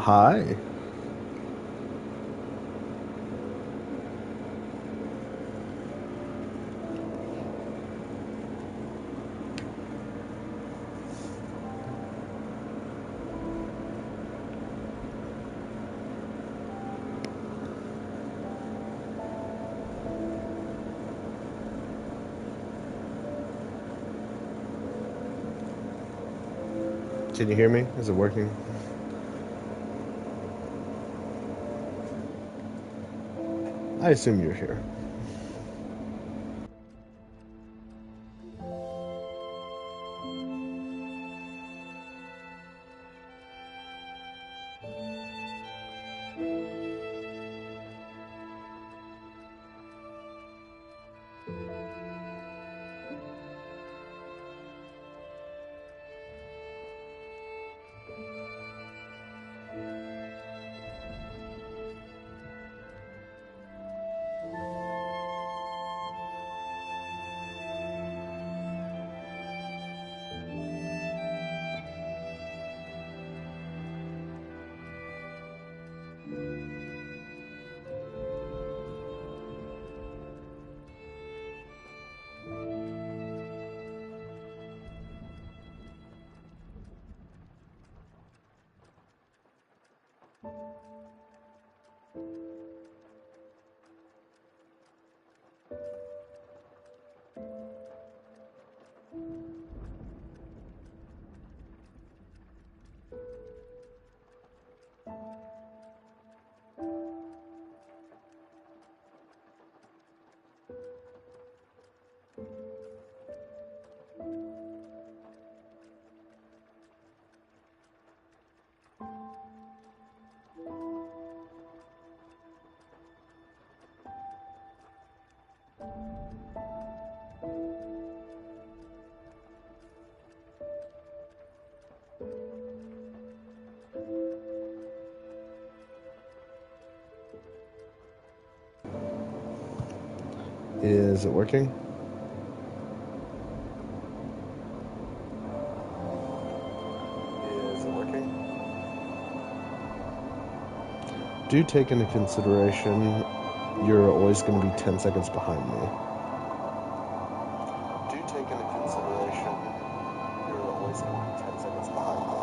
Hi. Can you hear me? Is it working? I assume you're here. Is it working? Is it working? Do take into consideration you're always going to be 10 seconds behind me. Do take into consideration you're always going to be 10 seconds behind me.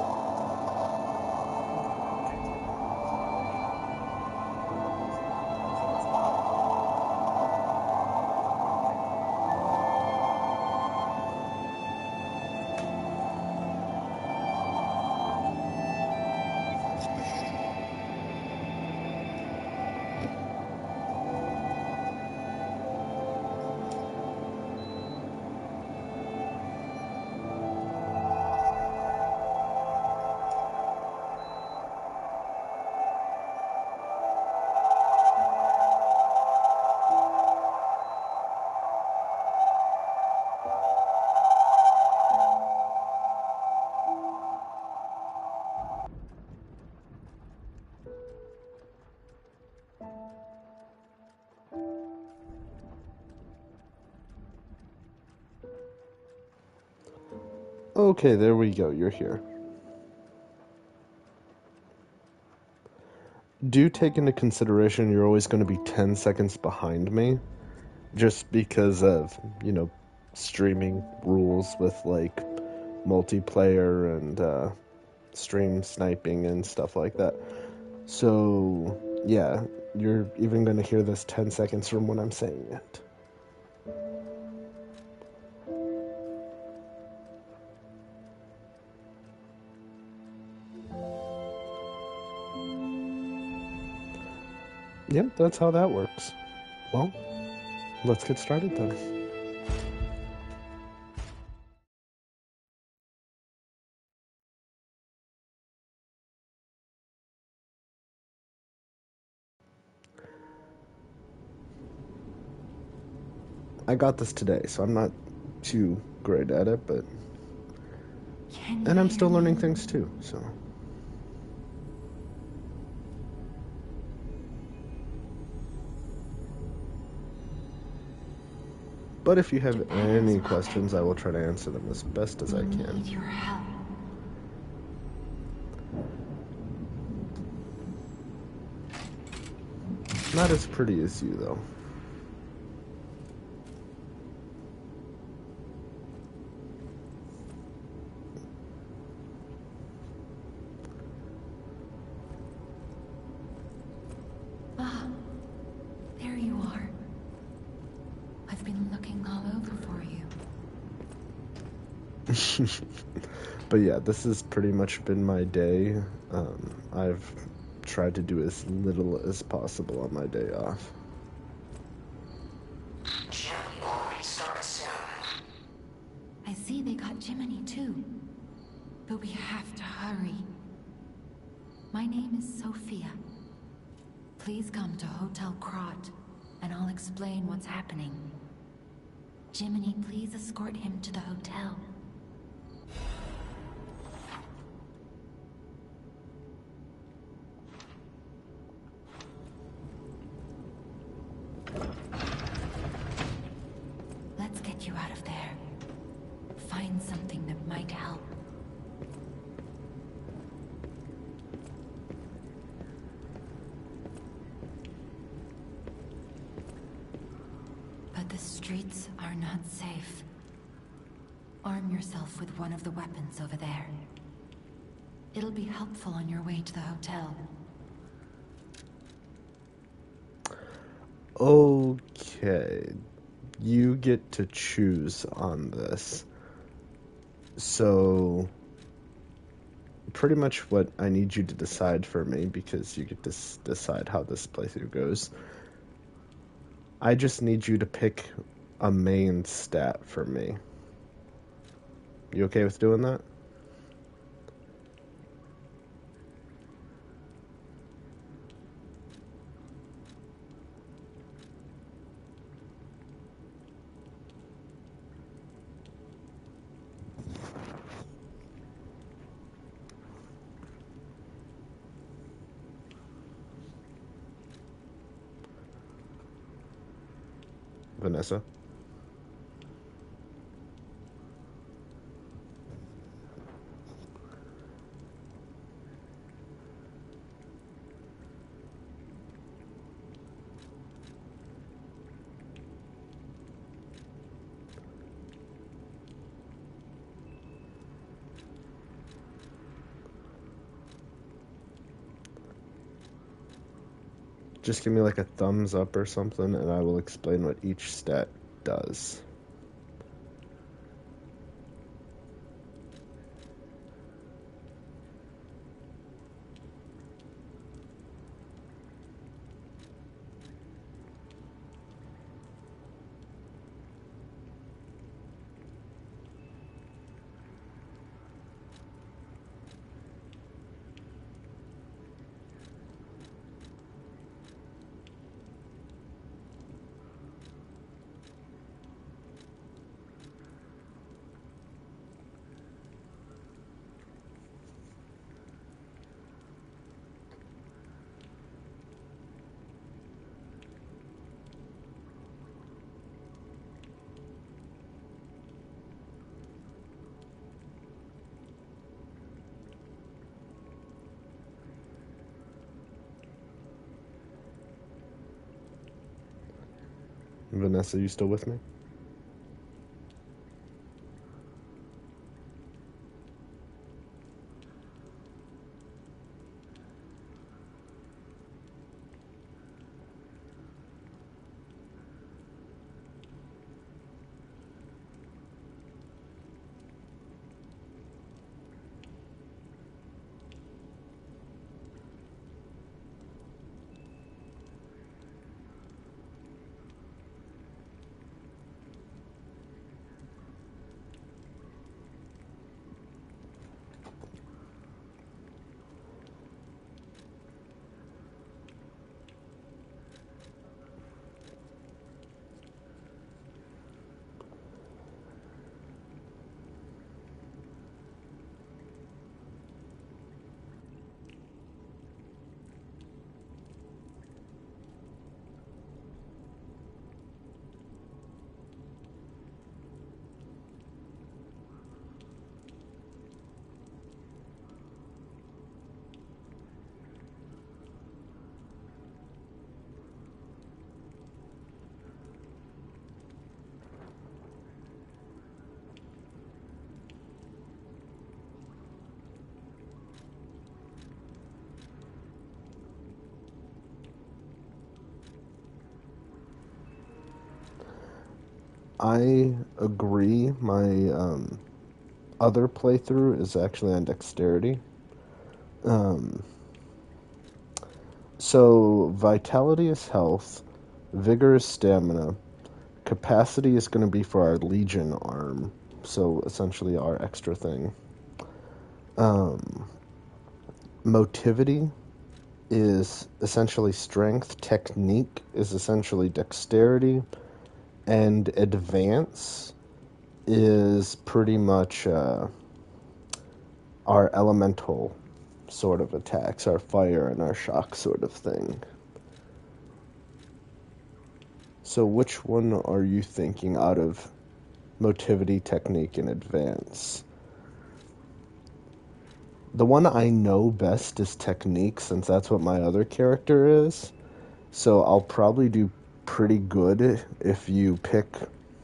Okay, there we go. You're here. Do take into consideration you're always going to be 10 seconds behind me just because of, streaming rules with like multiplayer and stream sniping and stuff like that. So, yeah, you're even going to hear this 10 seconds from when I'm saying it. Yep, that's how that works. Well, let's get started then. I got this today, so I'm not too great at it, but Can you And I'm hear still learning me? things too, so. But if you have Geppetto's any puppet questions, I will try to answer them as best as I will can. need your help. Not as pretty as you, though. Ah, there you are. I've been looking all over for you. But yeah, this has pretty much been my day. I've tried to do as little as possible on my day off. Jimmy will restart soon. I see they got Jiminy too. But we have to hurry. My name is Sophia. Please come to Hotel Krot, and I'll explain what's happening. Jiminy, please escort him to the hotel. Let's get you out of there. Find something that might help. But the streets are not safe. Arm yourself with one of the weapons over there. It'll be helpful on your way to the hotel. Okay. You get to choose on this. So, pretty much what I need you to decide for me, because you get to decide how this playthrough goes. I just need you to pick a main stat for me. You okay with doing that? Vanessa? Just give me like a thumbs up or something, and I will explain what each stat does. Vanessa, you still with me? I agree. My other playthrough is actually on dexterity. Um, so vitality is health, vigor is stamina, capacity is going to be for our legion arm. So essentially our extra thing. Um, motivity is essentially strength, technique is essentially dexterity, and advance is pretty much our elemental sort of attacks, our fire and our shock sort of thing. So which one are you thinking out of motivity, technique, and advance? The one I know best is technique, since that's what my other character is. So I'll probably do pretty good if you pick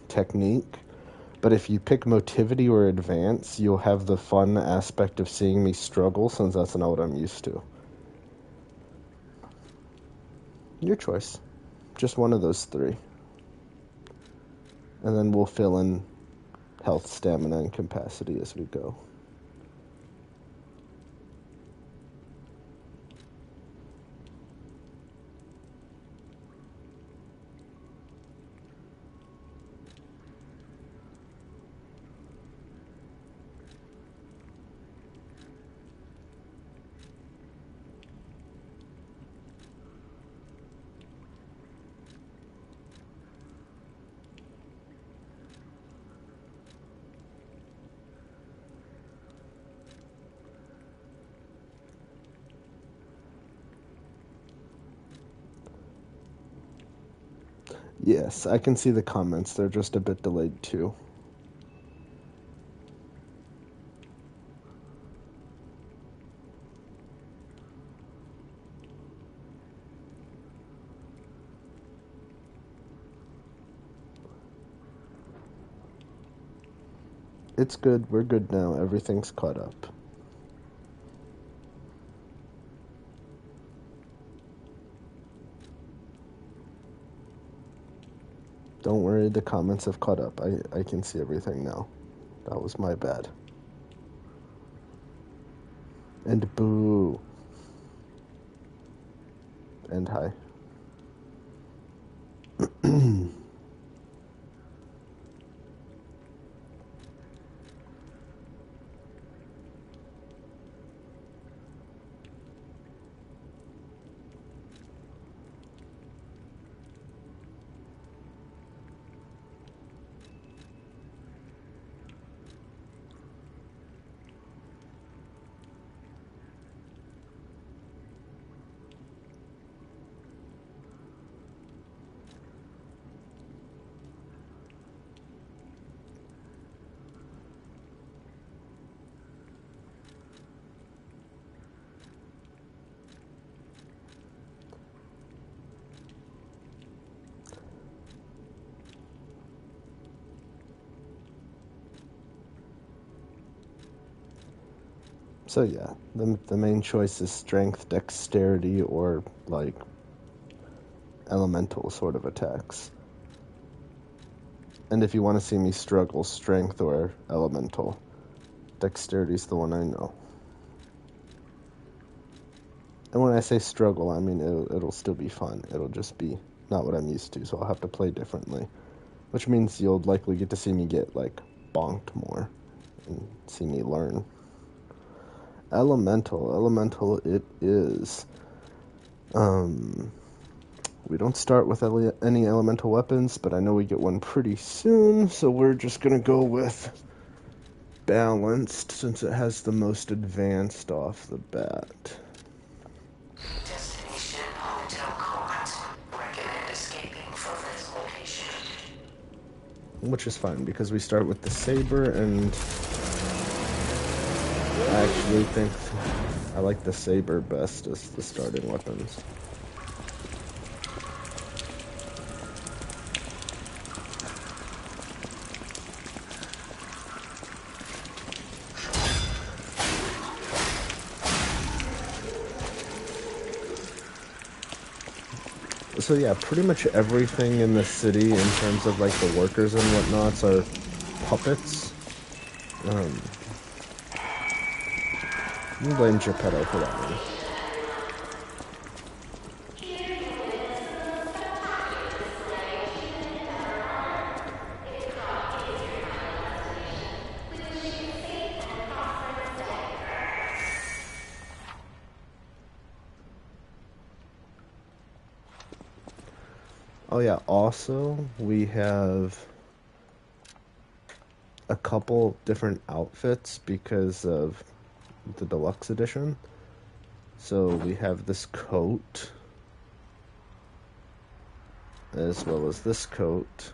technique. But if you pick motivity or advance, you'll have the fun aspect of seeing me struggle, since that's not what I'm used to. Your choice. Just one of those three. And then we'll fill in health, stamina, and capacity as we go. Yes, I can see the comments. They're just a bit delayed too. It's good. We're good now. Everything's caught up. Don't worry, the comments have caught up. I can see everything now. That was my bad. And boo. And hi. So yeah, the main choice is strength, dexterity, or like elemental sort of attacks. And if you want to see me struggle, strength or elemental. Dexterity's the one I know. And when I say struggle, I mean it'll still be fun. It'll just be not what I'm used to, so I'll have to play differently. Which means you'll likely get to see me get, like, bonked more and see me learn. Elemental it is. We don't start with any elemental weapons, but I know we get one pretty soon, so we're just gonna go with balanced, since it has the most advanced off the bat. Destination Hotel Quad. Recommend escaping from this location. Which is fine, because we start with the saber, and I actually think I like the saber best as the starting weapons. So yeah, pretty much everything in the city in terms of like the workers and whatnots are puppets. You can blame Geppetto for that one. Oh yeah, also we have a couple different outfits because of the deluxe edition. So we have this coat, as well as this coat,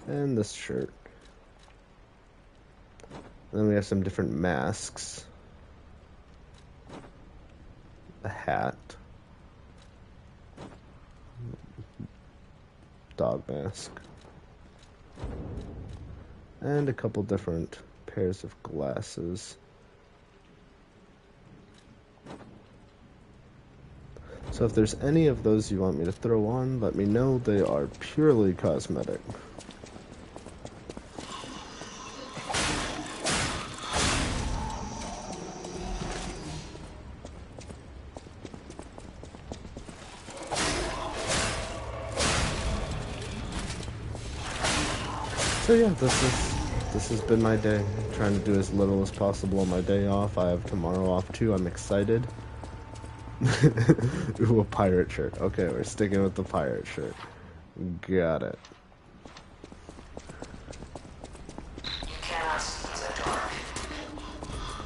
and this shirt. Then we have some different masks, a hat, dog mask, and a couple different pairs of glasses. So if there's any of those you want me to throw on, let me know. They are purely cosmetic. So yeah, this has been my day. I'm trying to do as little as possible on my day off. I have tomorrow off too. I'm excited. Ooh, a pirate shirt. Okay, we're sticking with the pirate shirt. Got it. You cannot see in the dark.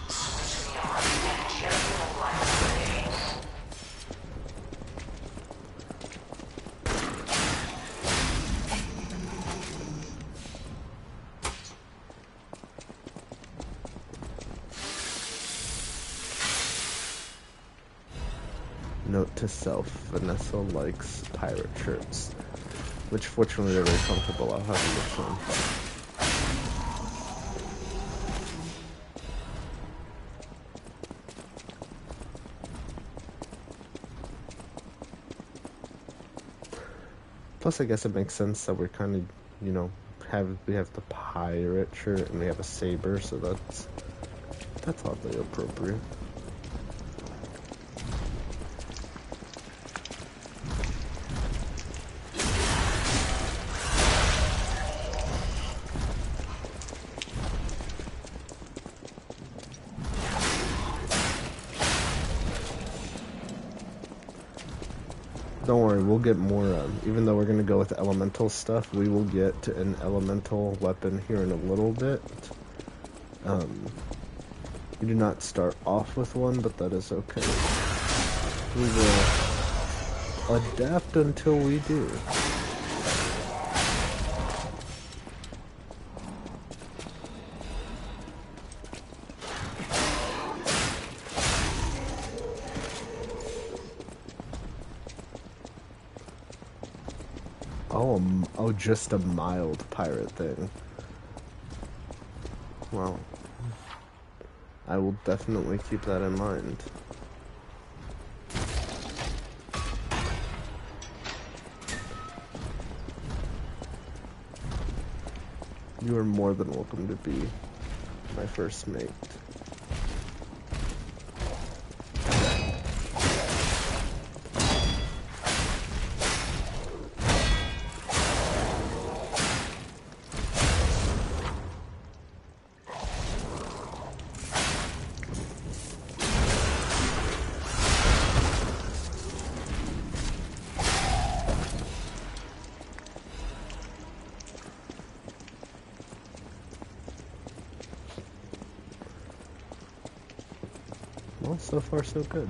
Switch me on and you will light the way. Note to self, Vanessa likes pirate shirts. Which fortunately they're very comfortable. I'll have to get some. Plus, I guess it makes sense that we're kind of, you know, we have the pirate shirt and we have a saber, so that's oddly appropriate. Don't worry, we'll get more, even though we're going to go with elemental stuff, we will get to an elemental weapon here in a little bit. We do not start off with one, but that is okay. We will adapt until we do. Oh, just a mild pirate thing. Well, I will definitely keep that in mind. You are more than welcome to be my first mate. Well, so far so good.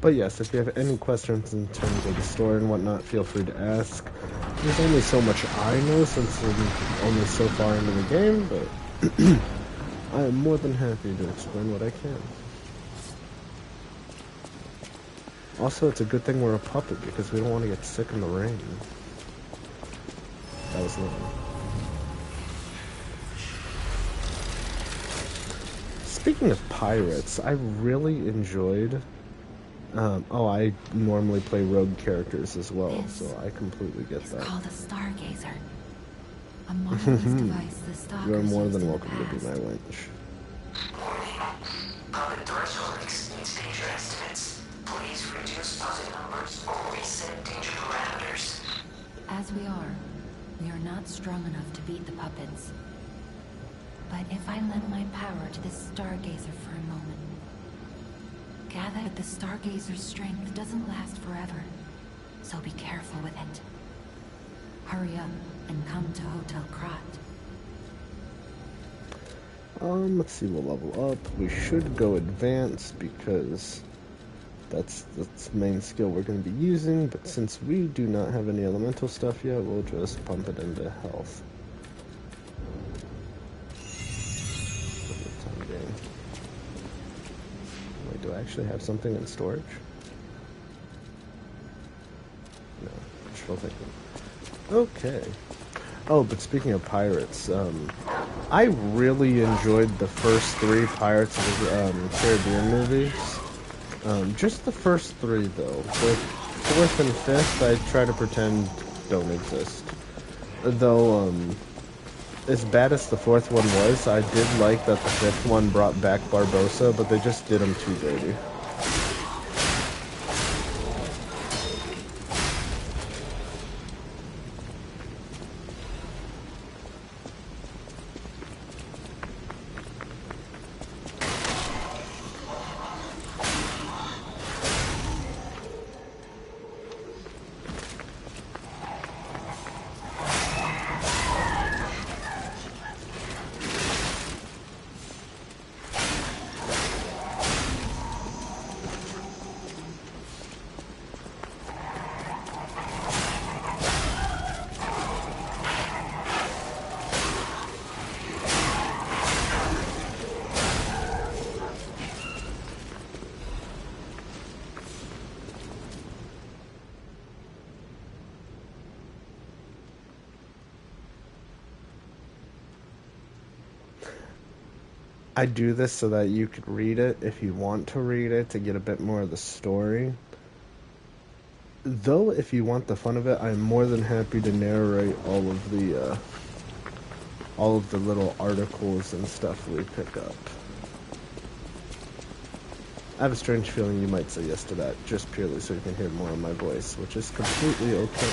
But yes, if you have any questions in terms of the story and whatnot, feel free to ask. There's only so much I know since I'm only so far into the game, but I am more than happy to explain what I can. Also, it's a good thing we're a puppet because we don't want to get sick in the rain. That was lovely. Speaking of pirates, I really enjoyed... I normally play rogue characters as well, so I completely get It's that. called a stargazer. A marvelous device the stalkers You're more used than in the welcome to be past. my wench. Puppet threshold exceeds danger estimates. Please reduce puppet numbers or reset danger parameters. As we are not strong enough to beat the puppets. But if I lend my power to this stargazer for a moment, gather that the stargazer's strength doesn't last forever, so be careful with it. Hurry up and come to Hotel Krat. Let's see, we'll level up. We should go advanced because that's the main skill we're going to be using, but since we do not have any elemental stuff yet, we'll just pump it into health. Wait, do I actually have something in storage? No, control thinking. Okay. Oh, but speaking of pirates, I really enjoyed the first 3 Pirates of the Caribbean movies. Just the first 3, though. The 4th and 5th, I try to pretend don't exist. Though, as bad as the 4th one was, I did like that the 5th one brought back Barbossa, but they just did him too dirty. I do this so that you could read it if you want to read it to get a bit more of the story. Though, if you want the fun of it, I'm more than happy to narrate all of the little articles and stuff we pick up. I have a strange feeling you might say yes to that, just purely so you can hear more of my voice, which is completely okay.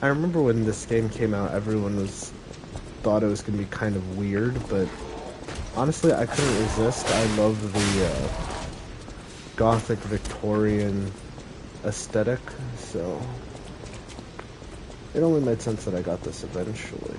I remember when this game came out, everyone thought it was going to be kind of weird, but honestly, I couldn't resist. I love the Gothic Victorian aesthetic, so it only made sense that I got this eventually.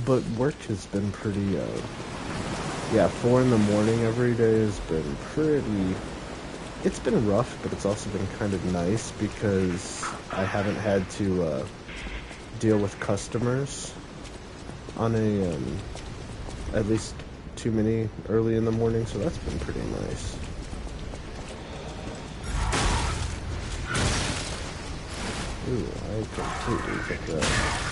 But work has been pretty, 4 in the morning every day has been pretty, it's been rough, but it's also been kind of nice because I haven't had to, deal with customers on at least too many early in the morning, so that's been pretty nice. Ooh, I completely took that.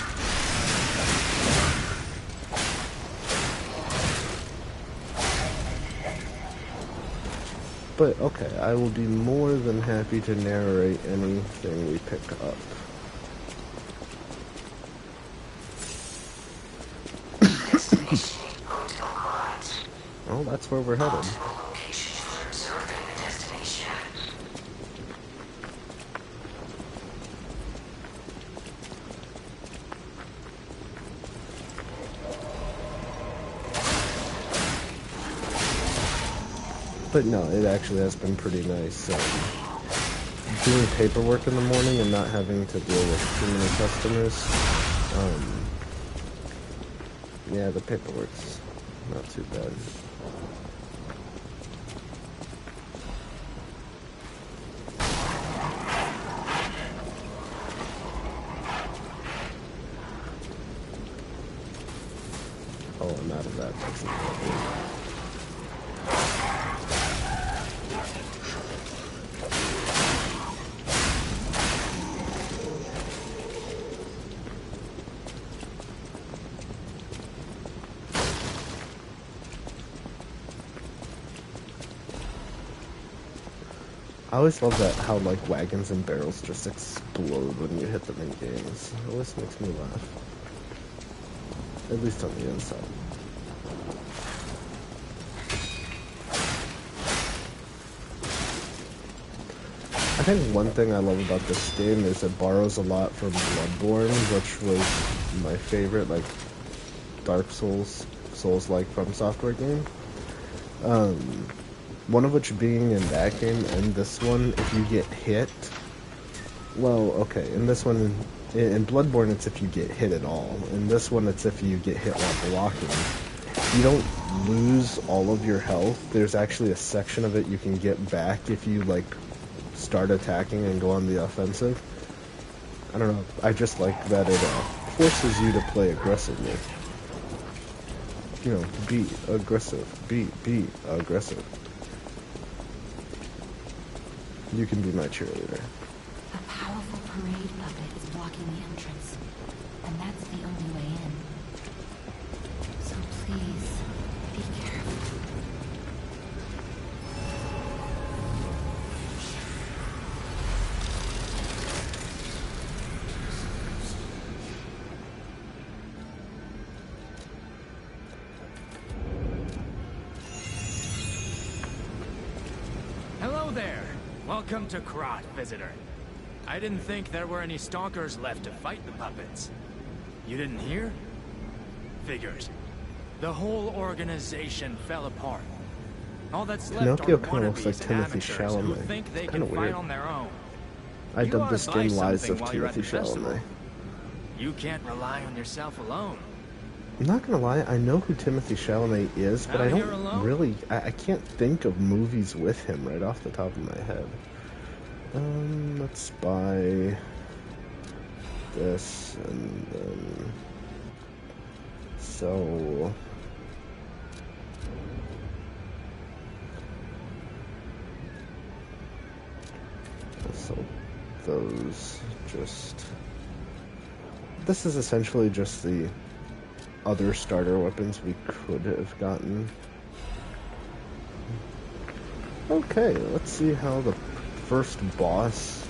But, okay, I will be more than happy to narrate anything we pick up. Destination, Hotel Quad. Oh, that's where we're headed. Multiple locations for observing the destination. But no, it actually has been pretty nice. Doing paperwork in the morning and not having to deal with too many customers. Yeah, the paperwork's not too bad. Oh, I'm out of that. That's not good. I always love that how like wagons and barrels just explode when you hit them in games. It always makes me laugh. At least on the inside. I think one thing I love about this game is it borrows a lot from Bloodborne, which was my favorite like Dark Souls-like From Software game. One of which being in that game and this one, if you get hit, well, okay, in this one, in Bloodborne, it's if you get hit at all. In this one, it's if you get hit while blocking. You don't lose all of your health. There's actually a section of it you can get back if you, like, start attacking and go on the offensive. I don't know, I just like that it forces you to play aggressively. You know, be aggressive. Be aggressive. You can be my cheerleader. A powerful parade puppet is blocking the entrance, and that's the only way in. So please, be careful. Hello there. Welcome to Krot, visitor. I didn't think there were any stalkers left to fight the puppets. You didn't hear? Figures. The whole organization fell apart. All that's left Pinocchio are kinda looks like wannabes and Timothy amateurs who Chalamet. think they It's kinda can fight weird. on their own. I You dubbed ought this to buy game Lies something of while you're at Timothy the festival. Chalamet. You can't rely on yourself alone. I'm not gonna lie, I know who Timothy Chalamet is, but Out I here don't alone? really, I can't think of movies with him right off the top of my head. Let's buy this, and then, so, those, just, this is essentially just the other starter weapons we could have gotten. Okay, let's see how the first boss,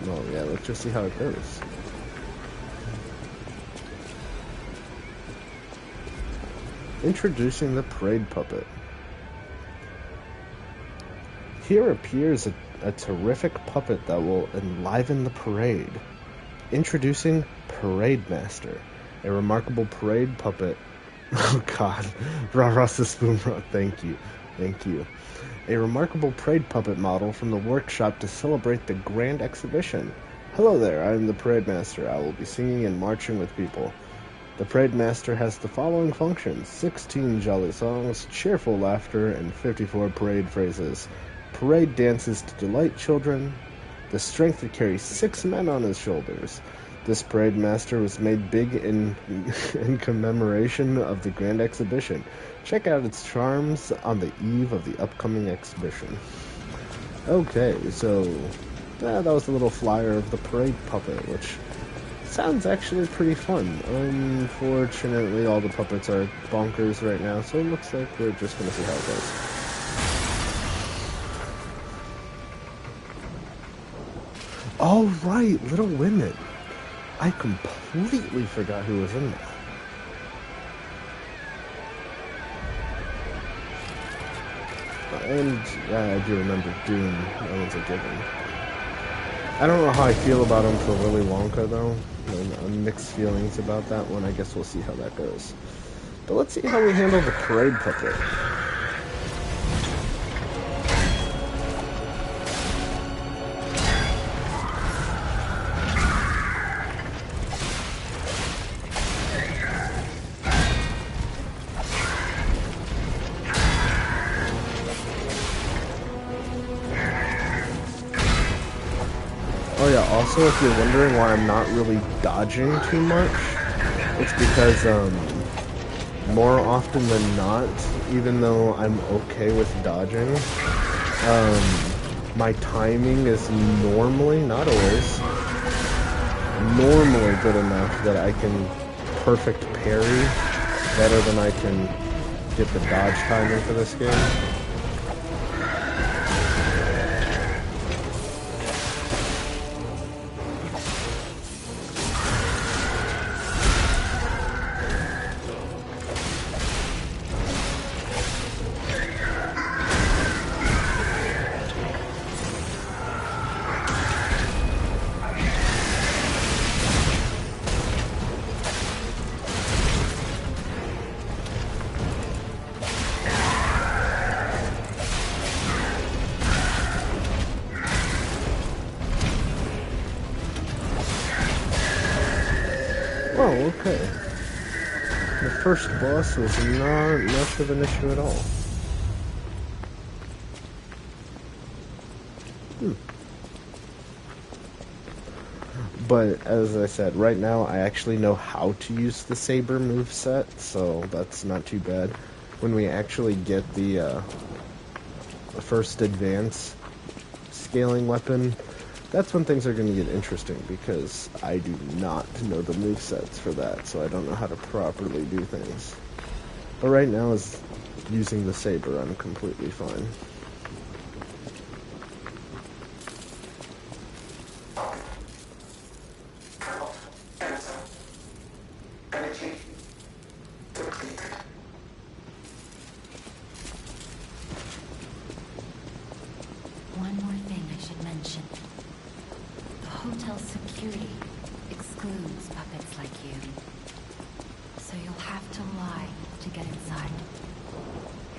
well, yeah, let's just see how it goes. Introducing the parade puppet. Here appears a terrific puppet that will enliven the parade. Introducing Parade Master, a remarkable parade puppet. Oh god, Rasa Spoonrod, thank you. A remarkable parade puppet model from the workshop to celebrate the grand exhibition. Hello there, I am the Parade Master. I will be singing and marching with people. The Parade Master has the following functions: 16 jolly songs, cheerful laughter, and 54 parade phrases. Parade dances to delight children. The strength to carry 6 men on his shoulders. This Parade Master was made big in commemoration of the Grand Exhibition. Check out its charms on the eve of the upcoming exhibition. Okay, so that was a little flyer of the parade puppet, which sounds actually pretty fun. Unfortunately, all the puppets are bonkers right now, so it looks like we're just going to see how it goes. Oh, right, Little Women. I completely forgot who was in that. And I do remember Dune. That one's a given. I don't know how I feel about him for Willy Wonka, though. Mixed feelings about that one. I guess we'll see how that goes. But let's see how we handle the parade puppet. Oh yeah, also if you're wondering why I'm not really dodging too much, it's because more often than not, even though I'm okay with dodging, my timing is normally, not always, normally good enough that I can perfect parry better than I can get the dodge timing for this game. Oh, okay. The first boss was not much of an issue at all. But as I said, right now I actually know how to use the saber moveset, so that's not too bad. When we actually get the first advance scaling weapon, that's when things are going to get interesting, because I do not know the movesets for that, so I don't know how to properly do things. But right now, as using the saber, I'm completely fine. One more thing I should mention. The hotel's security excludes puppets like you. So you'll have to lie to get inside.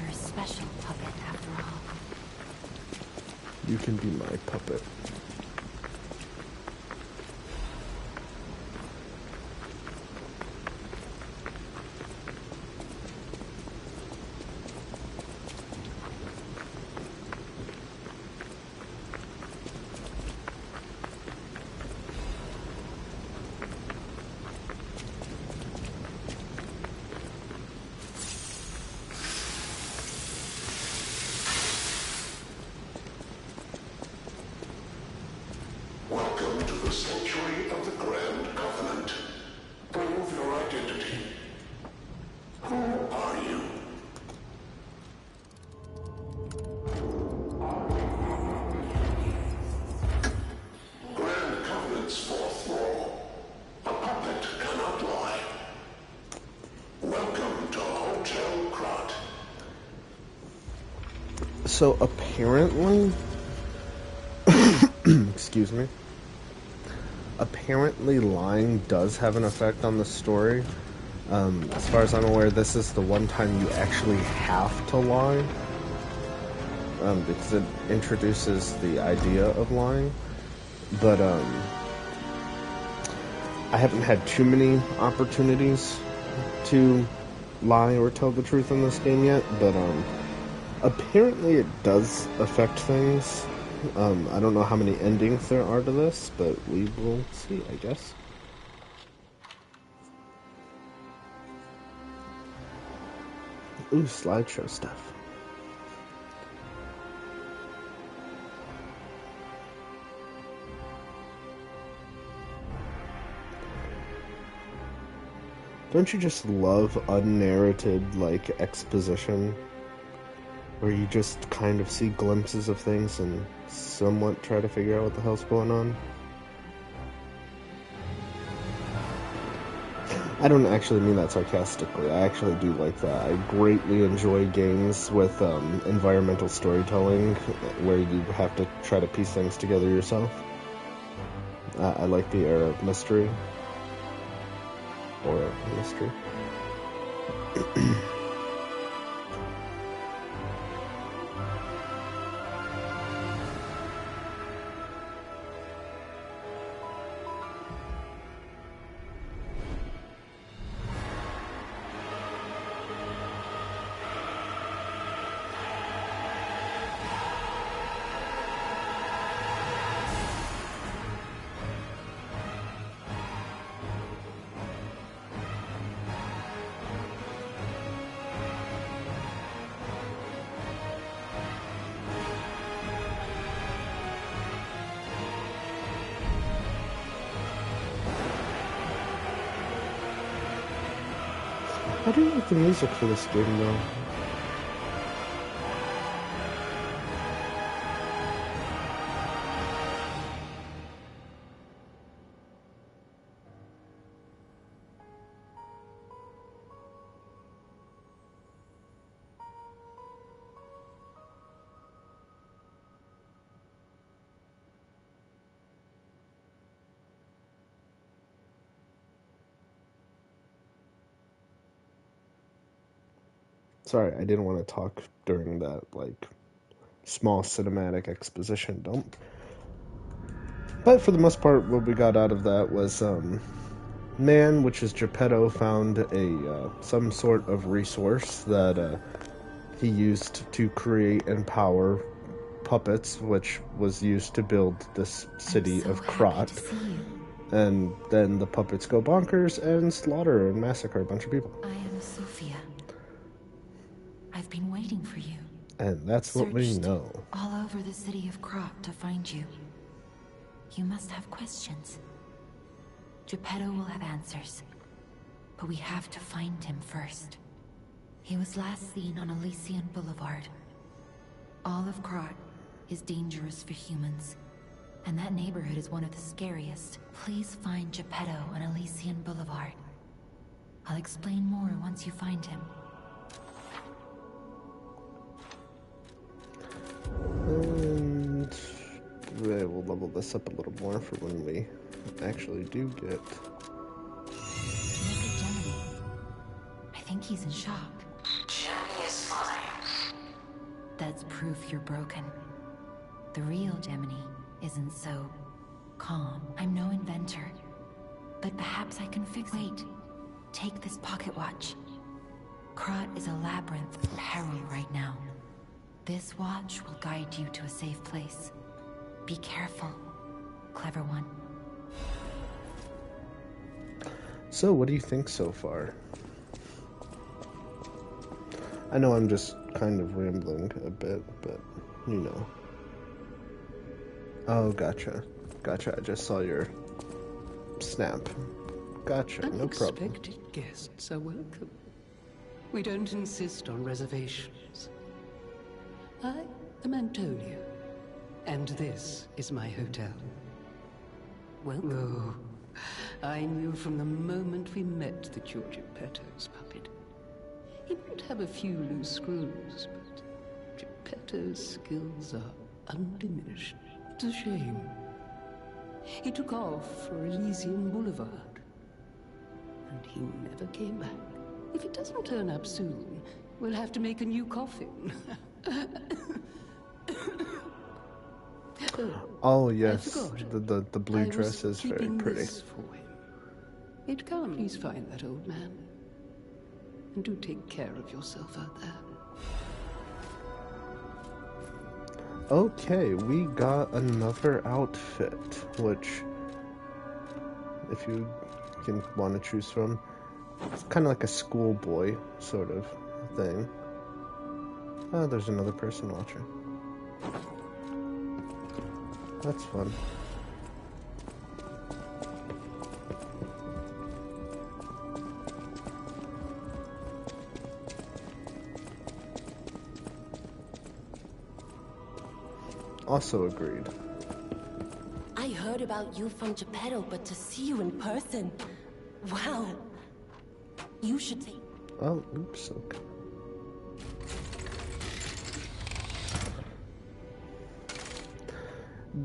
You're a special puppet after all. You can be my puppet. Welcome to the sanctuary of the Grand Covenant. Prove your identity. Who are you? Grand Covenant's fourth law. A puppet cannot lie. Welcome to Hotel Krat. So apparently, excuse me, apparently lying does have an effect on the story. As far as I'm aware, this is the one time you actually have to lie, because it introduces the idea of lying. But I haven't had too many opportunities to lie or tell the truth in this game yet, but apparently it does affect things. I don't know how many endings there are to this, but we will see, I guess. Ooh, slideshow stuff. Don't you just love unnarrated, like, exposition? Where you just kind of see glimpses of things and somewhat try to figure out what the hell's going on? I don't actually mean that sarcastically. I actually do like that. I greatly enjoy games with environmental storytelling where you have to try to piece things together yourself. I like the air of mystery. Or mystery. How do you like the music for this game, though? Sorry, I didn't want to talk during that, like, small cinematic exposition dump. But for the most part, what we got out of that was, man, which is Geppetto, found some sort of resource that he used to create and power puppets, which was used to build this city of Krat. And then the puppets go bonkers and slaughter and massacre a bunch of people. I am Sophia. I've been waiting for you. And that's what we know. All over the city of Krat to find you. You must have questions. Geppetto will have answers. But we have to find him first. He was last seen on Elysian Boulevard. All of Krat is dangerous for humans. And that neighborhood is one of the scariest. Please find Geppetto on Elysian Boulevard. I'll explain more once you find him. And we'll level this up a little more for when we actually do get... Look at Gemini. I think he's in shock. Gemini is fine. That's proof you're broken. The real Gemini isn't so calm. I'm no inventor, but perhaps I can fix it. Wait, take this pocket watch. Krat is a labyrinth of peril right now. This watch will guide you to a safe place. Be careful, clever one. So, what do you think so far? I know I'm just kind of rambling a bit, but, you know. Oh, gotcha. Gotcha, I just saw your snap. Gotcha, no problem. Unexpected guests are welcome. We don't insist on reservations. I am Antonia, and this is my hotel. Welcome. Oh, I knew from the moment we met that you're Geppetto's puppet. He might have a few loose screws, but Geppetto's skills are undiminished. It's a shame. He took off for Elysian Boulevard, and he never came back. If he doesn't turn up soon, we'll have to make a new coffin. Oh yes, the blue dress is very pretty. For him. It can't. Please find that old man, and do take care of yourself out there. Okay, we got another outfit, which, if you can want to choose from, it's kind of like a schoolboy sort of thing. Oh, there's another person watching. That's fun. Also agreed. I heard about you from Geppetto, but to see you in person... Wow. You should see. Oh, oops, okay.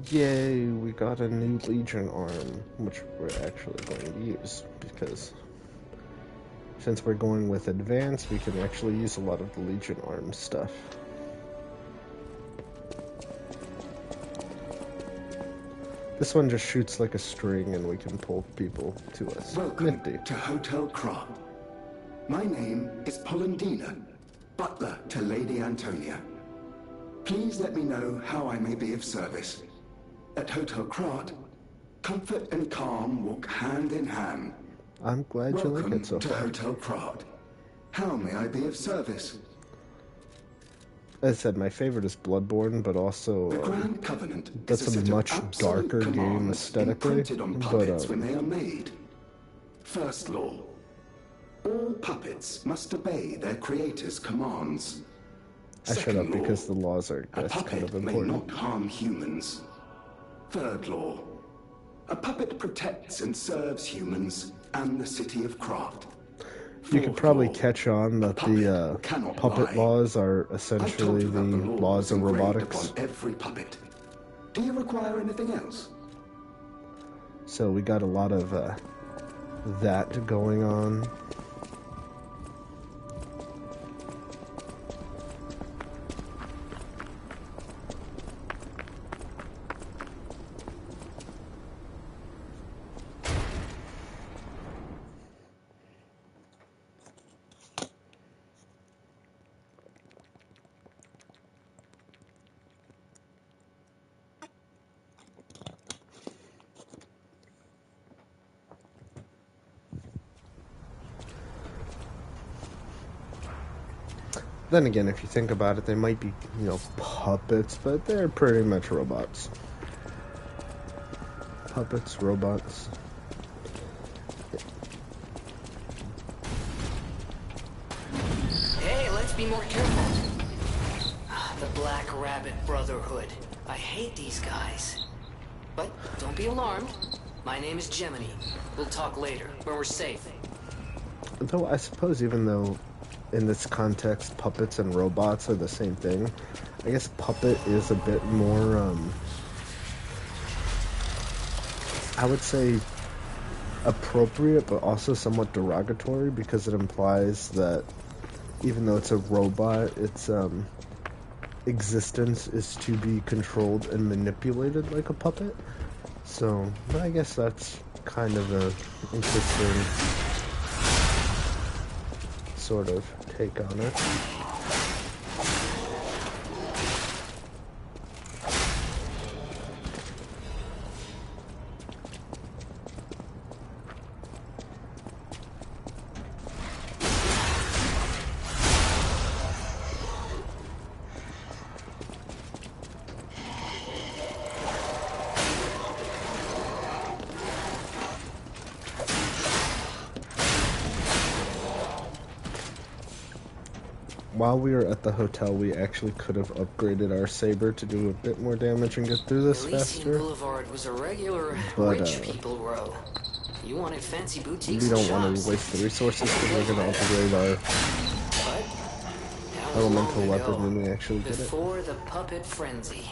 Yay, we got a new Legion arm, which we're actually going to use, because since we're going with advanced, we can actually use a lot of the Legion arm stuff. This one just shoots like a string and we can pull people to us. Welcome Nifty. to Hotel Krat. My name is Polendina, butler to Lady Antonia. Please let me know how I may be of service. At Hotel Krat, comfort and calm walk hand in hand. I'm glad you like Welcome it so to far. Hotel Krat. How may I be of service? As I said, my favorite is Bloodborne, but also The Grand Covenant that's is a a set much of absolute darker game commands aesthetically, imprinted on but puppets when they are made. First law: all puppets must obey their creator's commands. I shut Second up law: because the laws are a that's kind puppet of may important. not harm humans. Third law: a puppet protects and serves humans and the city of Krat. You could Fourth probably law: catch on that the cannot puppet lie. laws are I've essentially told you the about the laws of engraved robotics. upon every puppet. Do you require anything else? So we got a lot of that going on. Then again, if you think about it, they might be, puppets, but they're pretty much robots. Puppets, robots. Hey, let's be more careful. The Black Rabbit Brotherhood. I hate these guys. But don't be alarmed. My name is Gemini. We'll talk later, when we're safe. Though I suppose even though in this context puppets and robots are the same thing, I guess puppet is a bit more, I would say appropriate, but also somewhat derogatory, because it implies that even though it's a robot, its existence is to be controlled and manipulated like a puppet. So I guess that's kind of a interesting sort of take on it. While we were at the hotel, we actually could have upgraded our saber to do a bit more damage and get through this Elysian faster. Boulevard was a regular But, rich people row. You wanted fancy boutiques We don't and want shops. to waste the resources because we're going to upgrade our But that was elemental long weapon ago, when we actually get it. before the puppet frenzy.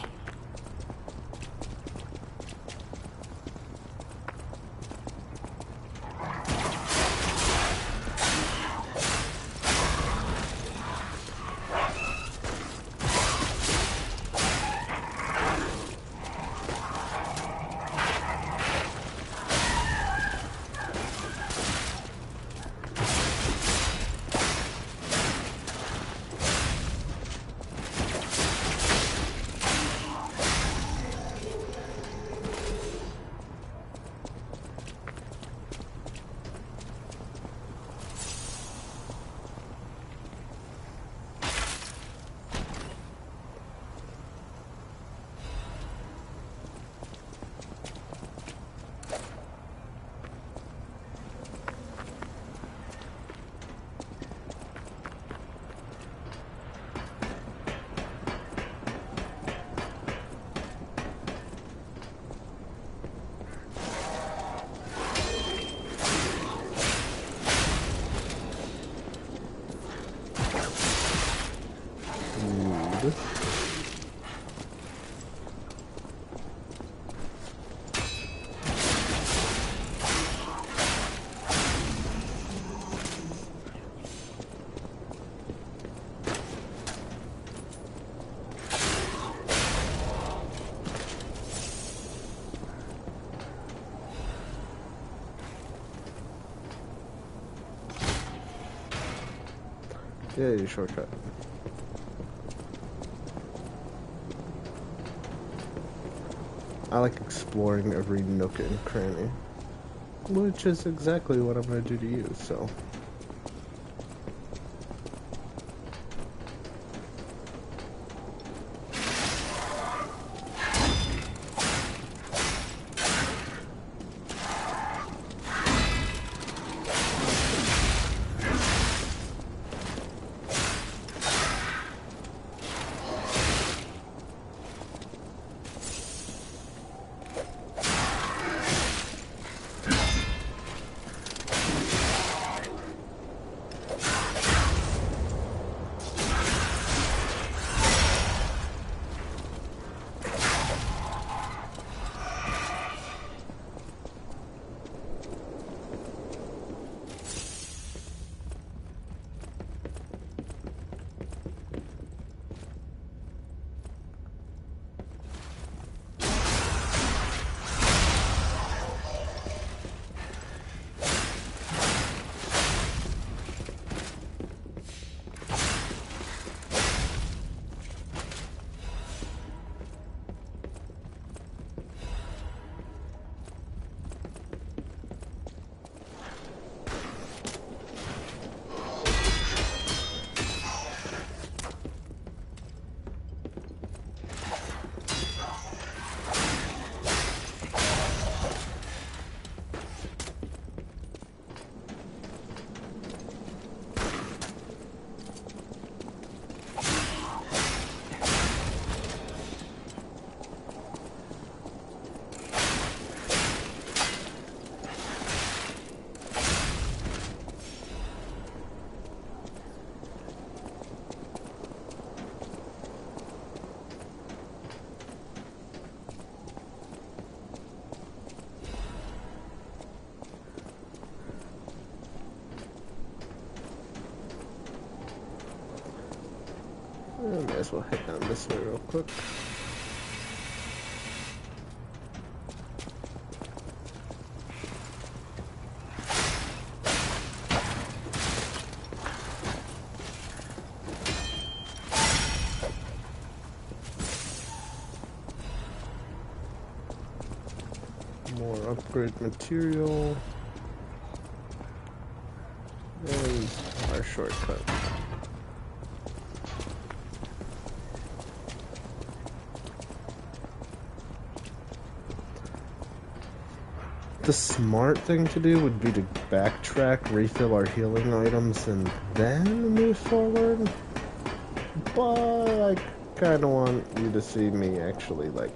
Yay, shortcut. I like exploring every nook and cranny, which is exactly what I'm going to do to you, so... May as well head down this way real quick. More upgrade material. And our shortcut. The smart thing to do would be to backtrack, refill our healing items, and then move forward. But I kind of want you to see me actually, like,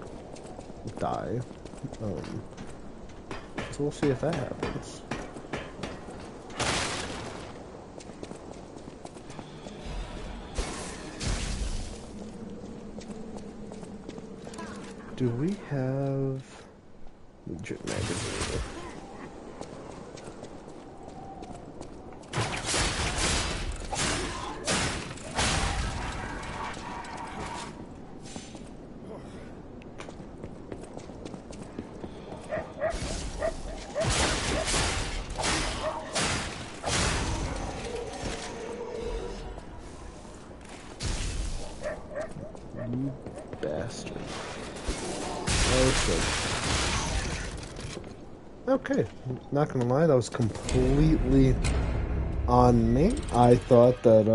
die. So we'll see if that happens. Do we have Legion magazine? You bastard. Okay, not gonna lie, that was completely on me. I thought that,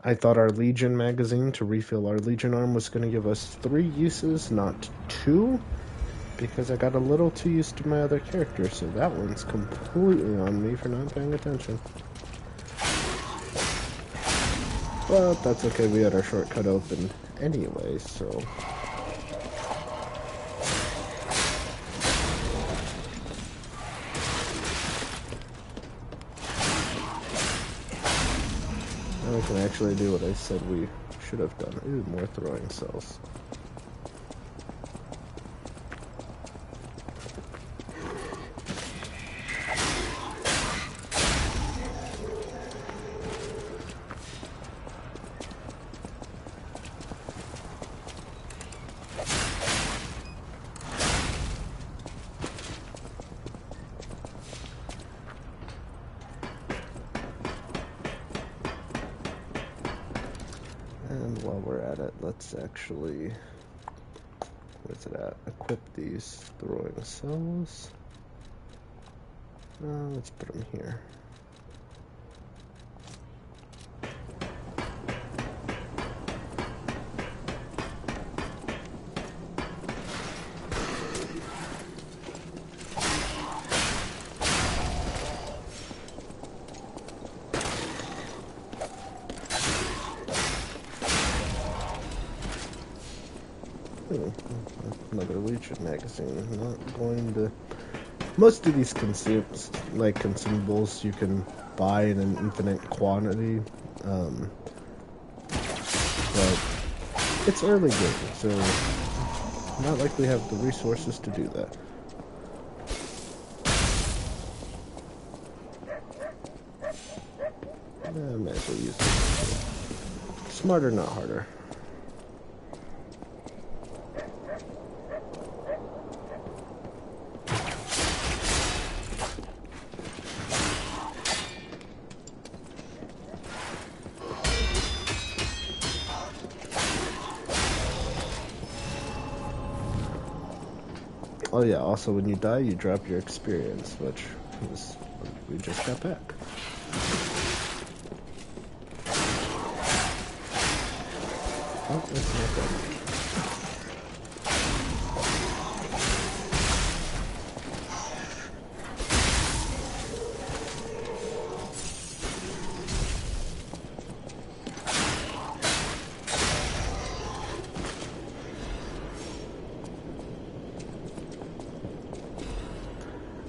I thought our Legion magazine to refill our Legion arm was gonna give us 3 uses, not 2, because I got a little too used to my other character, so that one's completely on me for not paying attention. But that's okay, we had our shortcut open anyway, so... Now we can actually do what I said we should have done. Ooh, more throwing cells. And while we're at it, let's actually, where's it at? Equip these throwing cells. Let's put them here. Another Legion magazine. I'm not going to. Most of these consumables you can buy in an infinite quantity, but it's early game, so not like we have the resources to do that. I might as well use it. Smarter, not harder. Oh yeah, also when you die, you drop your experience, which is we just got back. Oh, that's not good.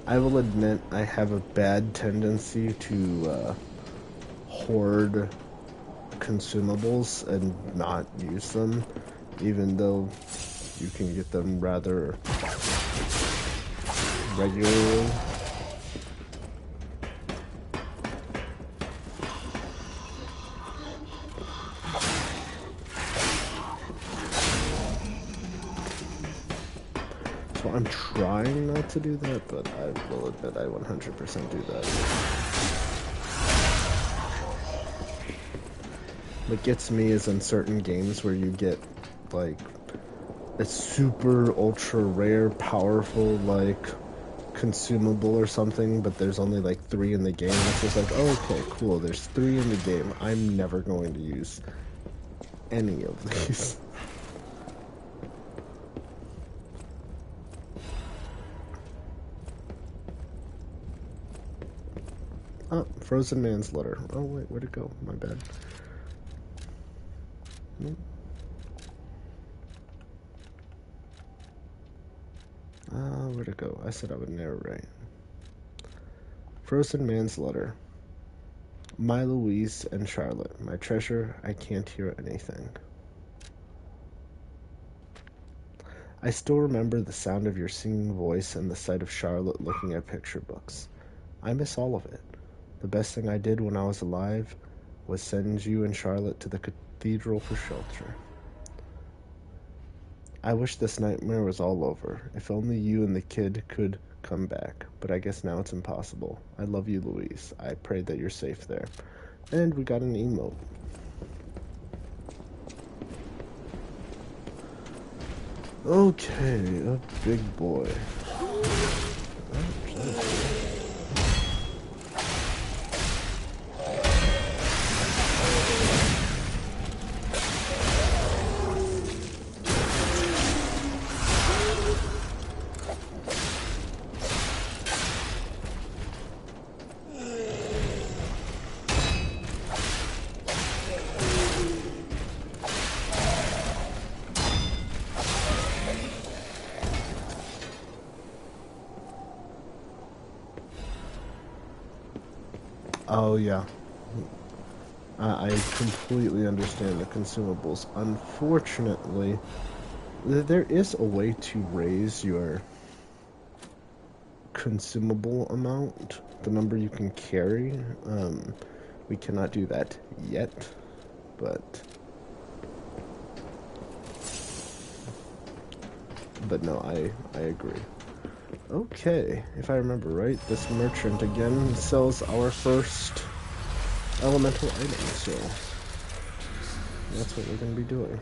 I will admit I have a bad tendency to hoard consumables and not use them, even though you can get them rather regularly. So I'm trying not to do that, but I will admit I 100% do that. What gets me is in certain games where you get like a super ultra rare powerful like consumable or something, but there's only like 3 in the game. It's just like, oh, okay, cool, there's 3 in the game. I'm never going to use any of these. Oh, frozen manslaughter. Oh wait, where'd it go? My bad. Where'd it go? I said I would narrate. Frozen manslaughter. My Louise and Charlotte. My treasure, I can't hear anything. I still remember the sound of your singing voice and the sight of Charlotte looking at picture books. I miss all of it. The best thing I did when I was alive was send you and Charlotte to the cathedral for shelter. I wish this nightmare was all over. If only you and the kid could come back. But I guess now it's impossible. I love you, Louise. I pray that you're safe there. And we got an emote. Okay, a big boy. Oh, yeah. I completely understand the consumables. Unfortunately, there is a way to raise your consumable amount, the number you can carry. We cannot do that yet, but no, I agree. Okay, if I remember right, this merchant again sells our first elemental item, so that's what we're going to be doing.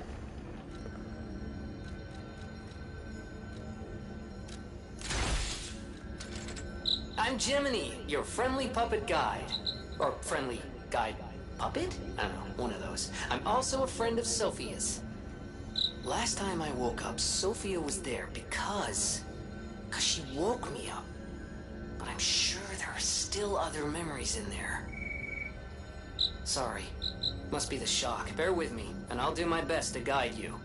I'm Jiminy, your friendly puppet guide. Or friendly guide puppet? I don't know, one of those. I'm also a friend of Sophia's. Last time I woke up, Sophia was there because she woke me up. But I'm sure there are still other memories in there. Sorry. Must be the shock. Bear with me, and I'll do my best to guide you.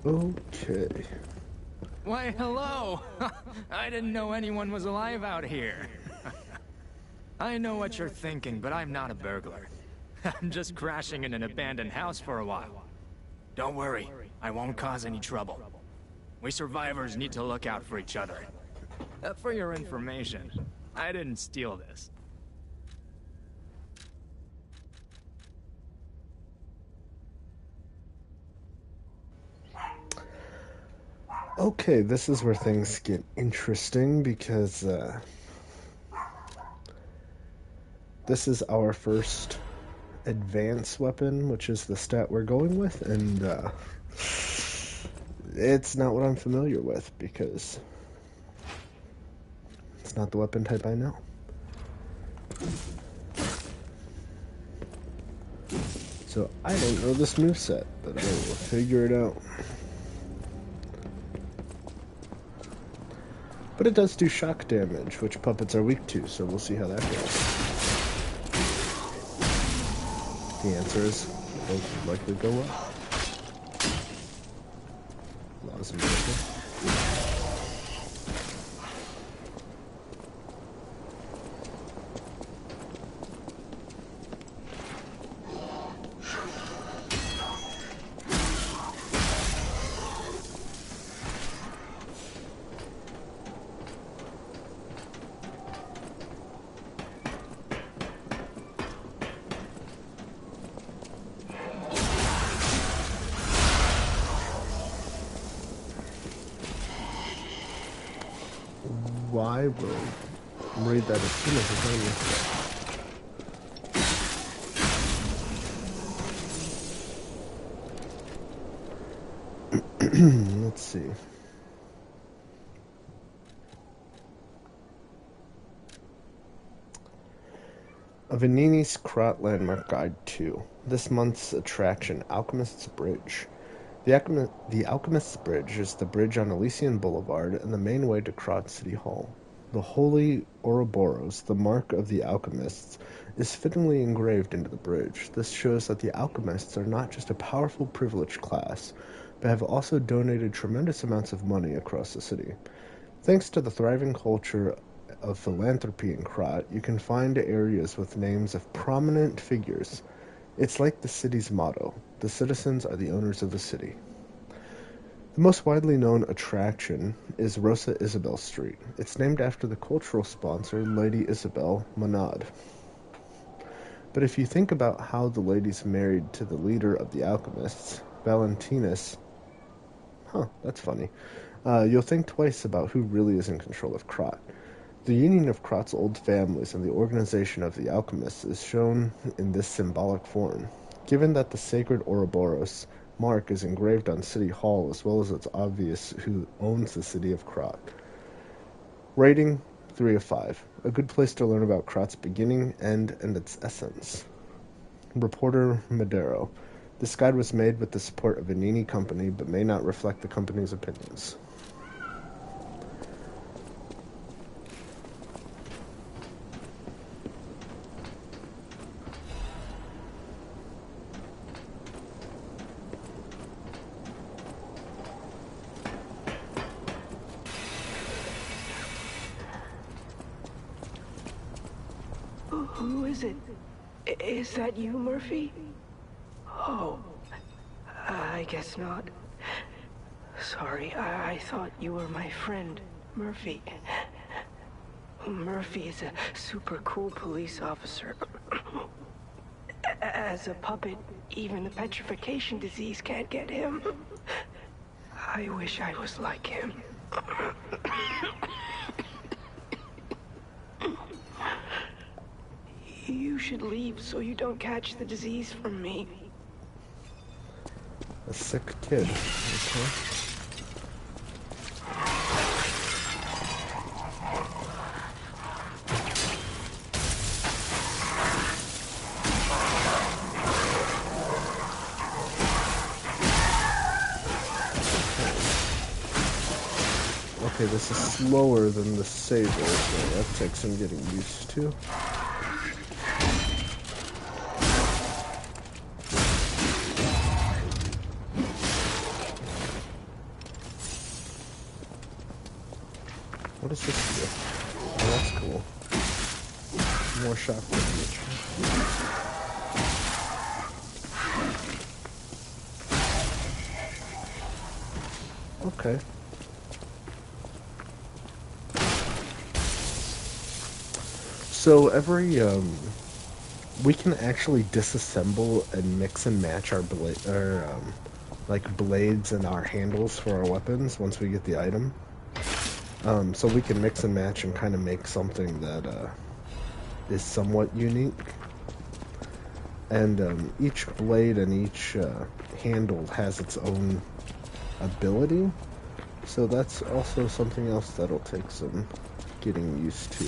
Okay. Why, hello! I didn't know anyone was alive out here. I know what you're thinking, but I'm not a burglar. I'm just crashing in an abandoned house for a while. Don't worry, I won't cause any trouble. We survivors need to look out for each other. For your information, I didn't steal this. Okay, this is where things get interesting because this is our first advanced weapon, which is the stat we're going with, and it's not what I'm familiar with because it's not the weapon type I know. So I don't know this moveset, but I will figure it out. But it does do shock damage, which puppets are weak to, so we'll see how that goes. The answer is it'll likely go well. Laws of nature. I will read that as soon as it's done. Let's see. A Venini's Krat Landmark Guide 2. This month's attraction, Alchemist's Bridge. The Alchemist's Bridge is the bridge on Elysian Boulevard and the main way to Krat City Hall. The holy Ouroboros, the mark of the alchemists, is fittingly engraved into the bridge. This shows that the alchemists are not just a powerful privileged class, but have also donated tremendous amounts of money across the city. Thanks to the thriving culture of philanthropy in Krat, you can find areas with names of prominent figures. It's like the city's motto, the citizens are the owners of the city. The most widely known attraction is Rosa Isabel Street. It's named after the cultural sponsor, Lady Isabel Monod. But if you think about how the lady's married to the leader of the alchemists, Valentinus, that's funny, you'll think twice about who really is in control of Krat. The union of Krat's old families and the organization of the alchemists is shown in this symbolic form. Given that the sacred Ouroboros mark is engraved on City Hall as well as it's obvious who owns the city of Krat. Rating 3 of 5. A good place to learn about Krat's beginning, end, and its essence. Reporter Madero. This guide was made with the support of a Nini company, but may not reflect the company's opinions. Who is it? Is that you, Murphy? Oh, I guess not. Sorry, I thought you were my friend, Murphy. Murphy is a super cool police officer. As a puppet, even the petrification disease can't get him. I wish I was like him. You should leave so you don't catch the disease from me. A sick kid. Okay. Okay, this is slower than the saber, so that takes some getting used to. What does this do? Oh, that's cool. More shock damage. Okay. So we can actually disassemble and mix and match our blades and our handles for our weapons once we get the item. So we can mix and match and kind of make something that is somewhat unique. And each blade and each handle has its own ability. So that's also something else that'll take some getting used to.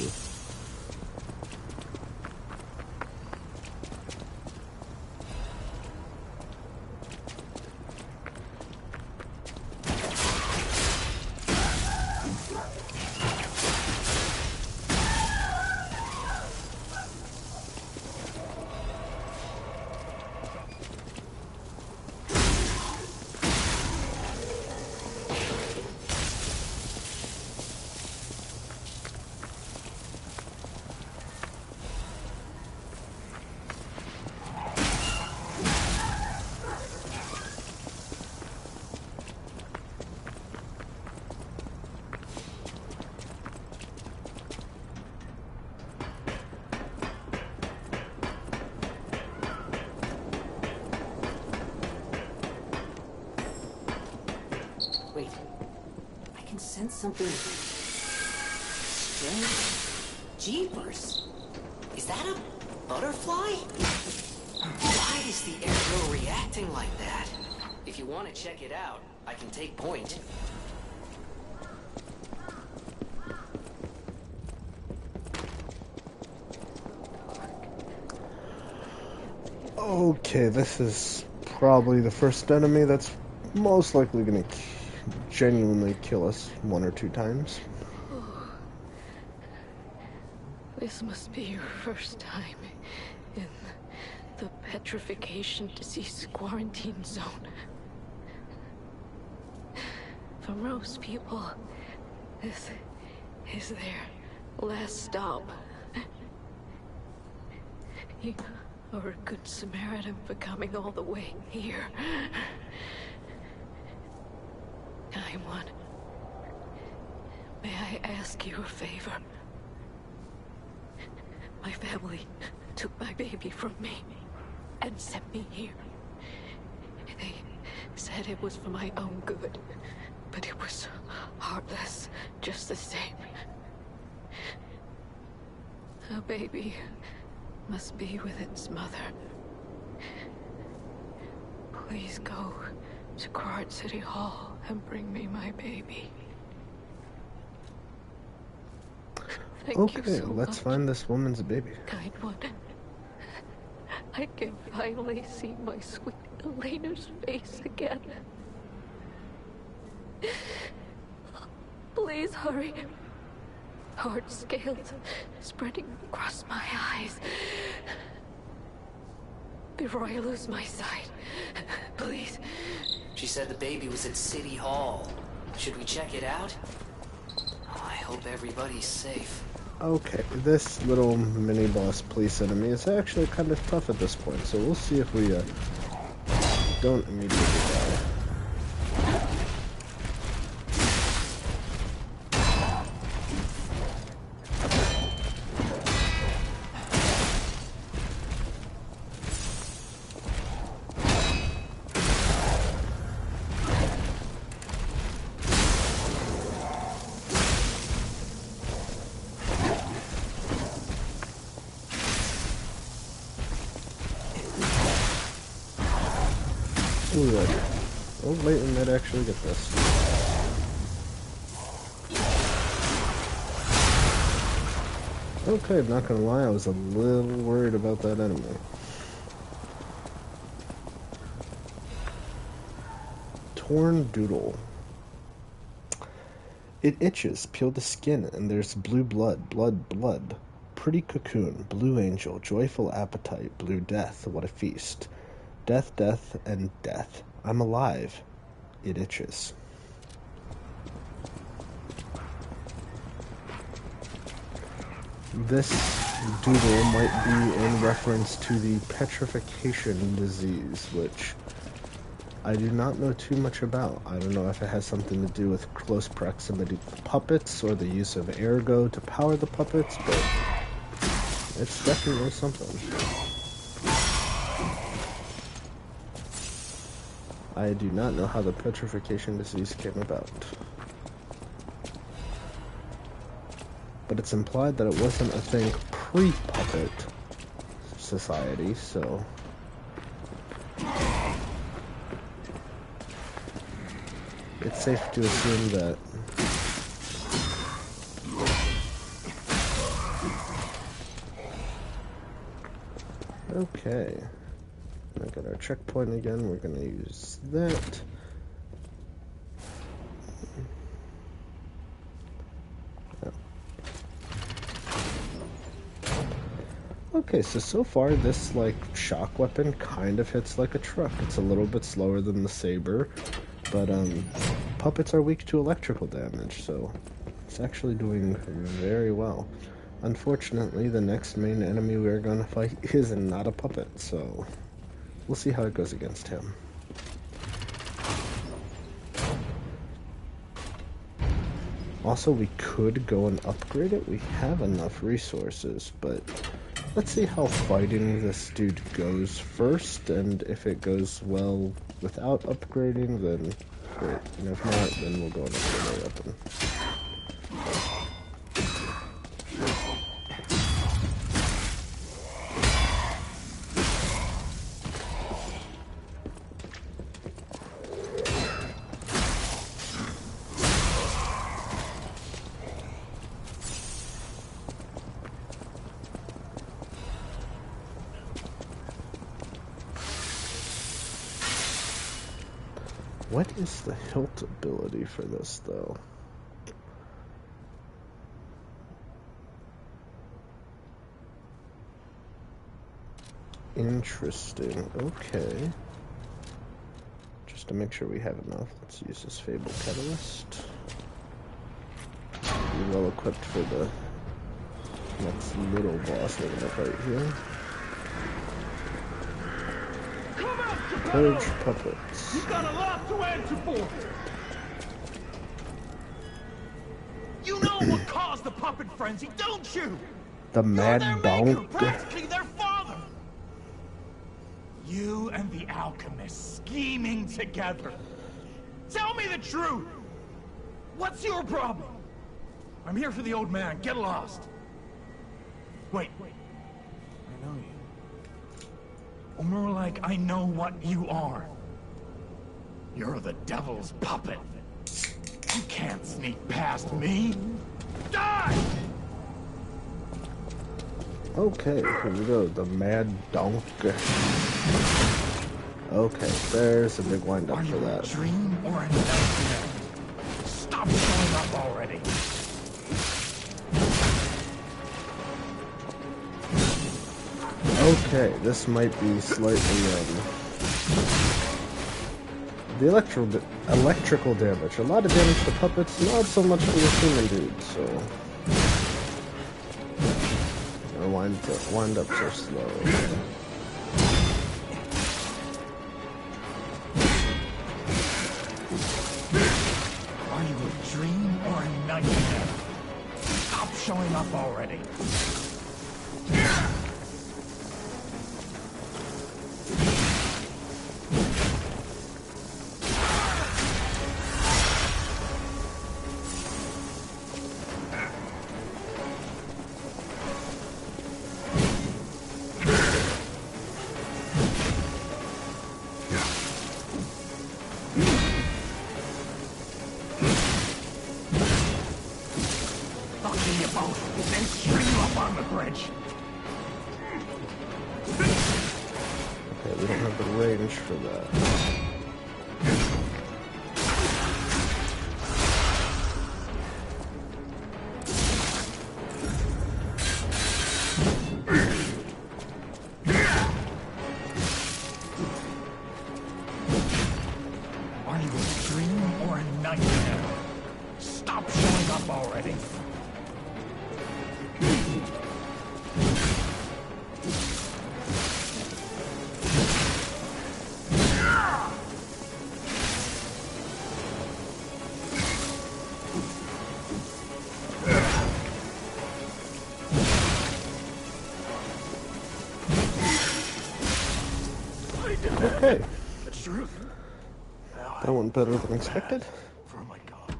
Wait, I can sense something strange. Jeepers! Is that a butterfly? Why is the airflow reacting like that? If you want to check it out, I can take point. Okay, this is probably the first enemy that's most likely going to genuinely kill us one or two times. This must be your first time in the petrification disease quarantine zone. For most people, this is their last stop. You are a good Samaritan for coming all the way here. Kind one, may I ask you a favor? My family took my baby from me and sent me here. They said it was for my own good, but it was heartless just the same. A baby must be with its mother. Please go to Quart City Hall and bring me my baby. Thank you Okay, so let's much, find this woman's baby. kind one. I can finally see my sweet Elena's face again. Please hurry. Hard scales spreading across my eyes. Before I lose my sight. Please. She said the baby was at City Hall. Should we check it out? Oh, I hope everybody's safe. Okay, this little mini-boss police enemy is actually kind of tough at this point, so we'll see if we don't immediately die. Ooh, oh, wait, we might actually get this. Okay, not gonna lie, I was a little worried about that enemy. Torn Doodle. It itches, peel the skin, and there's blue blood, blood. Pretty cocoon, blue angel, joyful appetite, blue death, what a feast. Death, death, and death. I'm alive. It itches. This doodle might be in reference to the petrification disease, which I do not know too much about. I don't know if it has something to do with close proximity to puppets or the use of ergo to power the puppets, but it's definitely something. I do not know how the petrification disease came about. But it's implied that it wasn't a thing pre-puppet society, so... it's safe to assume that... Okay. I got our checkpoint again, we're gonna use that. Oh. Okay, so far this, like, shock weapon kind of hits like a truck. It's a little bit slower than the saber, but, puppets are weak to electrical damage, so it's actually doing very well. Unfortunately, the next main enemy we're gonna fight is not a puppet, so... we'll see how it goes against him. Also, we could go and upgrade it. We have enough resources, but let's see how fighting this dude goes first, and if it goes well without upgrading, then great. And if not, then we'll go and upgrade our weapon. What is the hilt ability for this, though? Interesting. Okay. Just to make sure we have enough, let's use this Fable Catalyst. Be well equipped for the next little boss we're gonna fight here. Purge puppets. You've got a lot to answer for. You know what caused the puppet frenzy, don't you? The Mad Bonk. Practically their father. You and the alchemist scheming together. Tell me the truth. What's your problem? I'm here for the old man. Get lost. Wait. I know you. Or more like, I know what you are. You're the devil's puppet. You can't sneak past me. Die! Okay, here we go. The Mad Donkey. Okay, there's a big wind up Are for you a that. dream or a nightmare? Stop showing up already. Okay, this might be slightly, the electrical damage. A lot of damage to puppets, not so much to the human dude, so... Our wind-ups are slow. Are you a dream or a nightmare? Stop showing up already. Then string you up on the bridge. Okay, we don't have the range for that. Are you a dream or a nightmare? Stop showing up already. Okay, The truth. that went better than expected. For my comrade.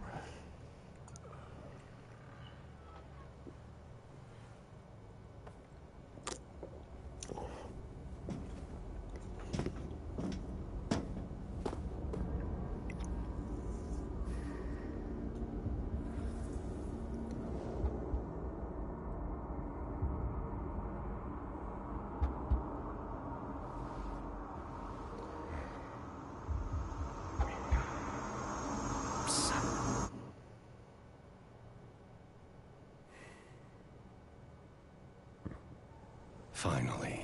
Finally,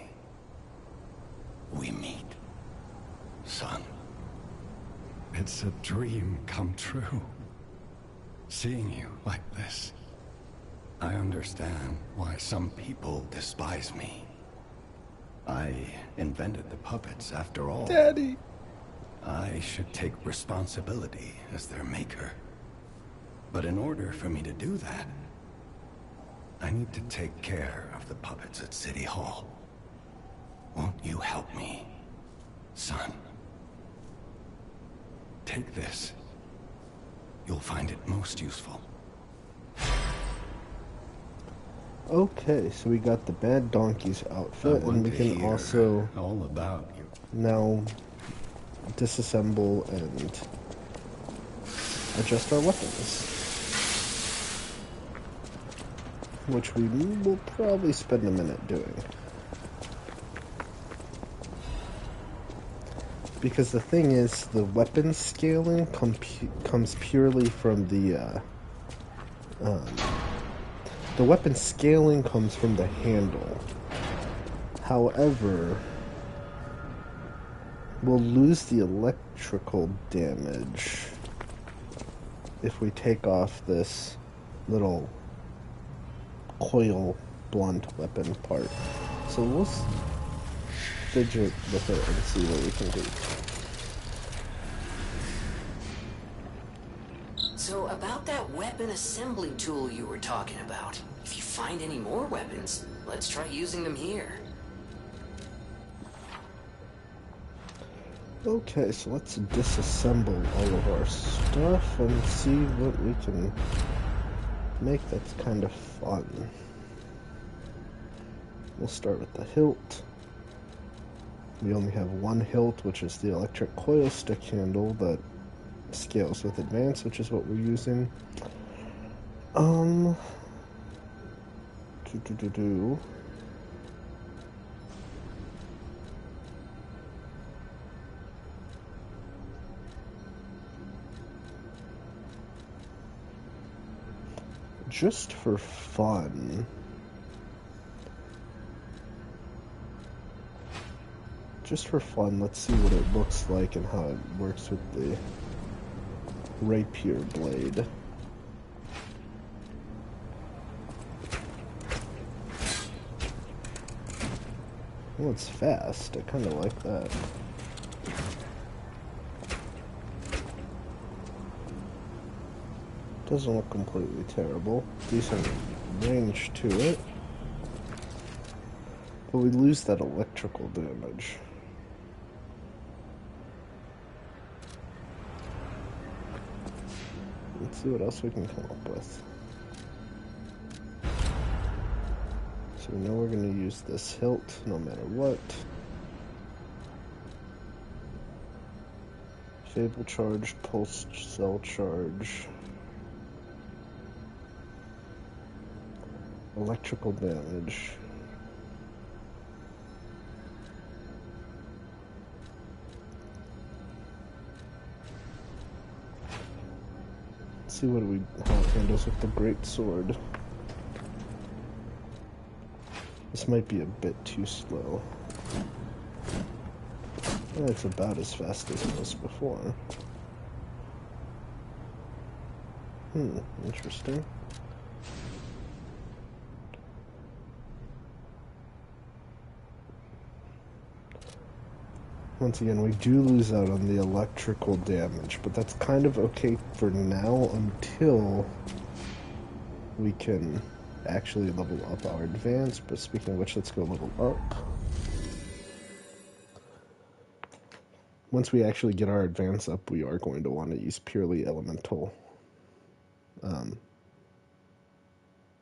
we meet, son. It's a dream come true. Seeing you like this. I understand why some people despise me. I invented the puppets after all. Daddy! I should take responsibility as their maker. But in order for me to do that, I need to take care of the puppets at City Hall. Won't you help me, son? Take this. You'll find it most useful. Okay, so we got the Bad Donkey's outfit, and we can also all about you. now disassemble and adjust our weapons. Which we will probably spend a minute doing. Because the thing is, the weapon scaling comes purely from the weapon scaling comes from the handle. However, we'll lose the electrical damage if we take off this little coil blunt weapon part. So we'll fidget with it and see what we can do. So about that weapon assembly tool you were talking about. If you find any more weapons, let's try using them here. Okay, so let's disassemble all of our stuff and see what we can make that's kind of fun. We'll start with the hilt. We only have one hilt, which is the electric coil stick handle that scales with advance, which is what we're using. just for fun, let's see what it looks like and how it works with the rapier blade. Well, it's fast. I kind of like that. Doesn't look completely terrible. Decent range to it. But we lose that electrical damage. Let's see what else we can come up with. So we know we're going to use this hilt no matter what. Fable charge, pulse cell charge. Electrical damage. Let's see how it handles with the great sword. This might be a bit too slow. It's about as fast as it was before. Interesting. Once again, we do lose out on the electrical damage, but that's kind of okay for now until we can actually level up our advance. But speaking of which, let's go level up. Once we actually get our advance up, we are going to want to use purely elemental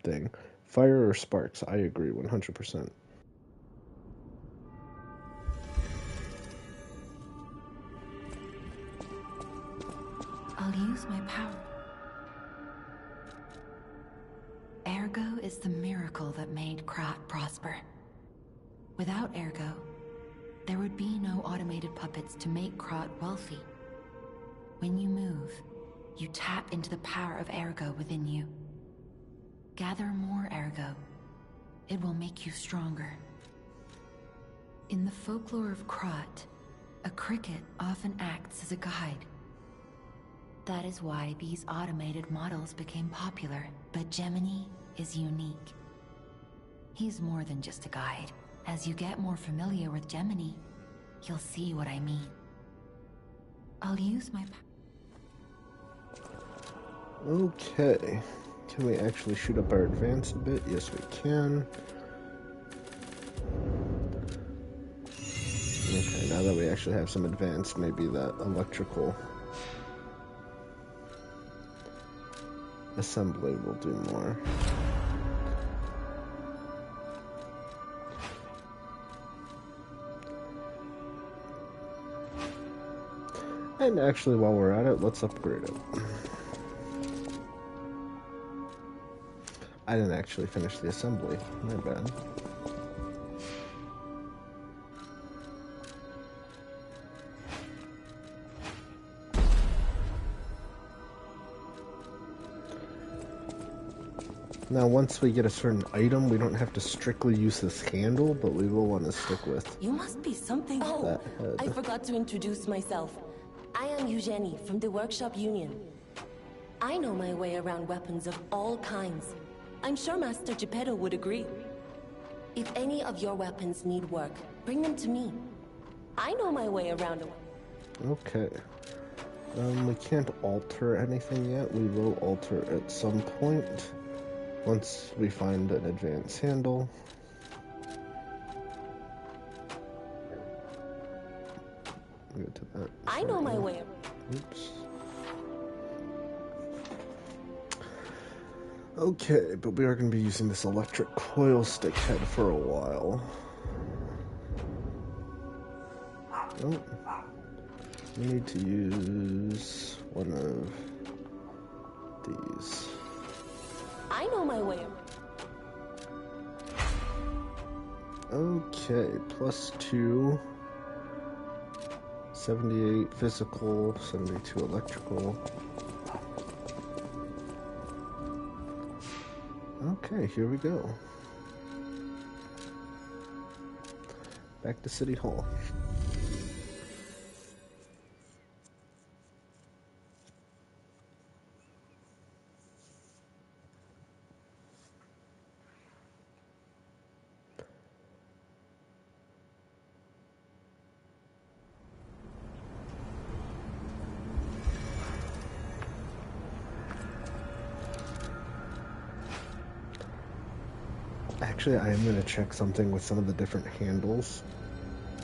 thing. Fire or sparks, I agree 100%. I'll use my power. Ergo is the miracle that made Krat prosper. Without Ergo, there would be no automated puppets to make Krat wealthy. When you move, you tap into the power of Ergo within you. Gather more Ergo. It will make you stronger. In the folklore of Krat, a cricket often acts as a guide. That is why these automated models became popular, but Gemini is unique. He's more than just a guide. As you get more familiar with Gemini, you'll see what I mean. I'll use my... Okay. Can we actually shoot up our advance a bit? Yes, we can. Okay, now that we actually have some advance, maybe that electrical assembly will do more. And actually, while we're at it, let's upgrade it. I didn't actually finish the assembly. My bad. Now, once we get a certain item, we don't have to strictly use this handle, but we will want to stick with You must be something. Oh, that head. I forgot to introduce myself. I am Eugenie from the Workshop Union. I know my way around weapons of all kinds. I'm sure Master Geppetto would agree. If any of your weapons need work, bring them to me. I know my way around them. Okay. We can't alter anything yet. We will alter at some point. Once we find an advanced handle. Go to that. I know my way. Oops. Okay, but we are going to be using this electric coil stick head for a while. Oh. We need to use one of these. I know my way. Okay, +2. 78 physical, 72 electrical. Okay, here we go. Back to City Hall. Actually, I am going to check something with some of the different handles.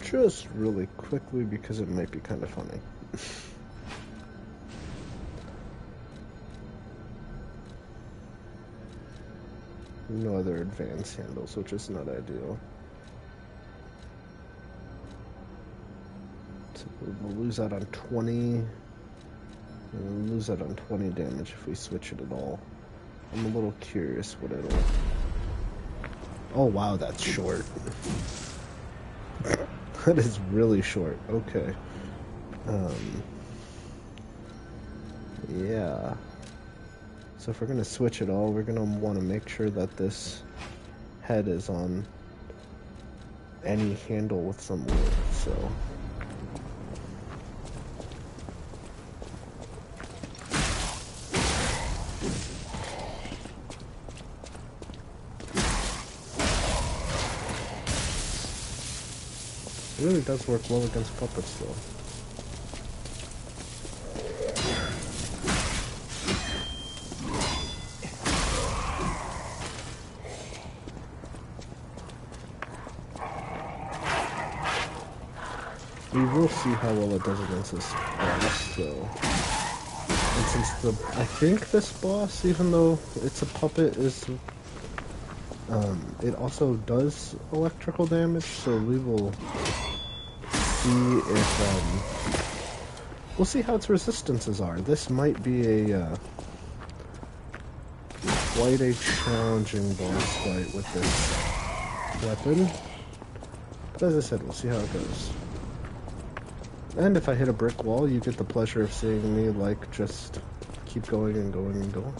Just really quickly because it might be kind of funny. No other advanced handles, which is not ideal. So we'll lose out on 20. We'll lose out on 20 damage if we switch it at all. I'm a little curious what it'll... Oh wow, that's short. That is really short. Okay. Yeah. So if we're going to switch it all, we're going to want to make sure that this head is on any handle with some width, so... It really does work well against puppets, though. We will see how well it does against this boss, though. And since I think this boss, even though it's a puppet, is... it also does electrical damage, so we will see if, we'll see how its resistances are. This might be a, quite a challenging boss fight with this weapon. But as I said, we'll see how it goes. And if I hit a brick wall, you get the pleasure of seeing me, like, just keep going and going and going.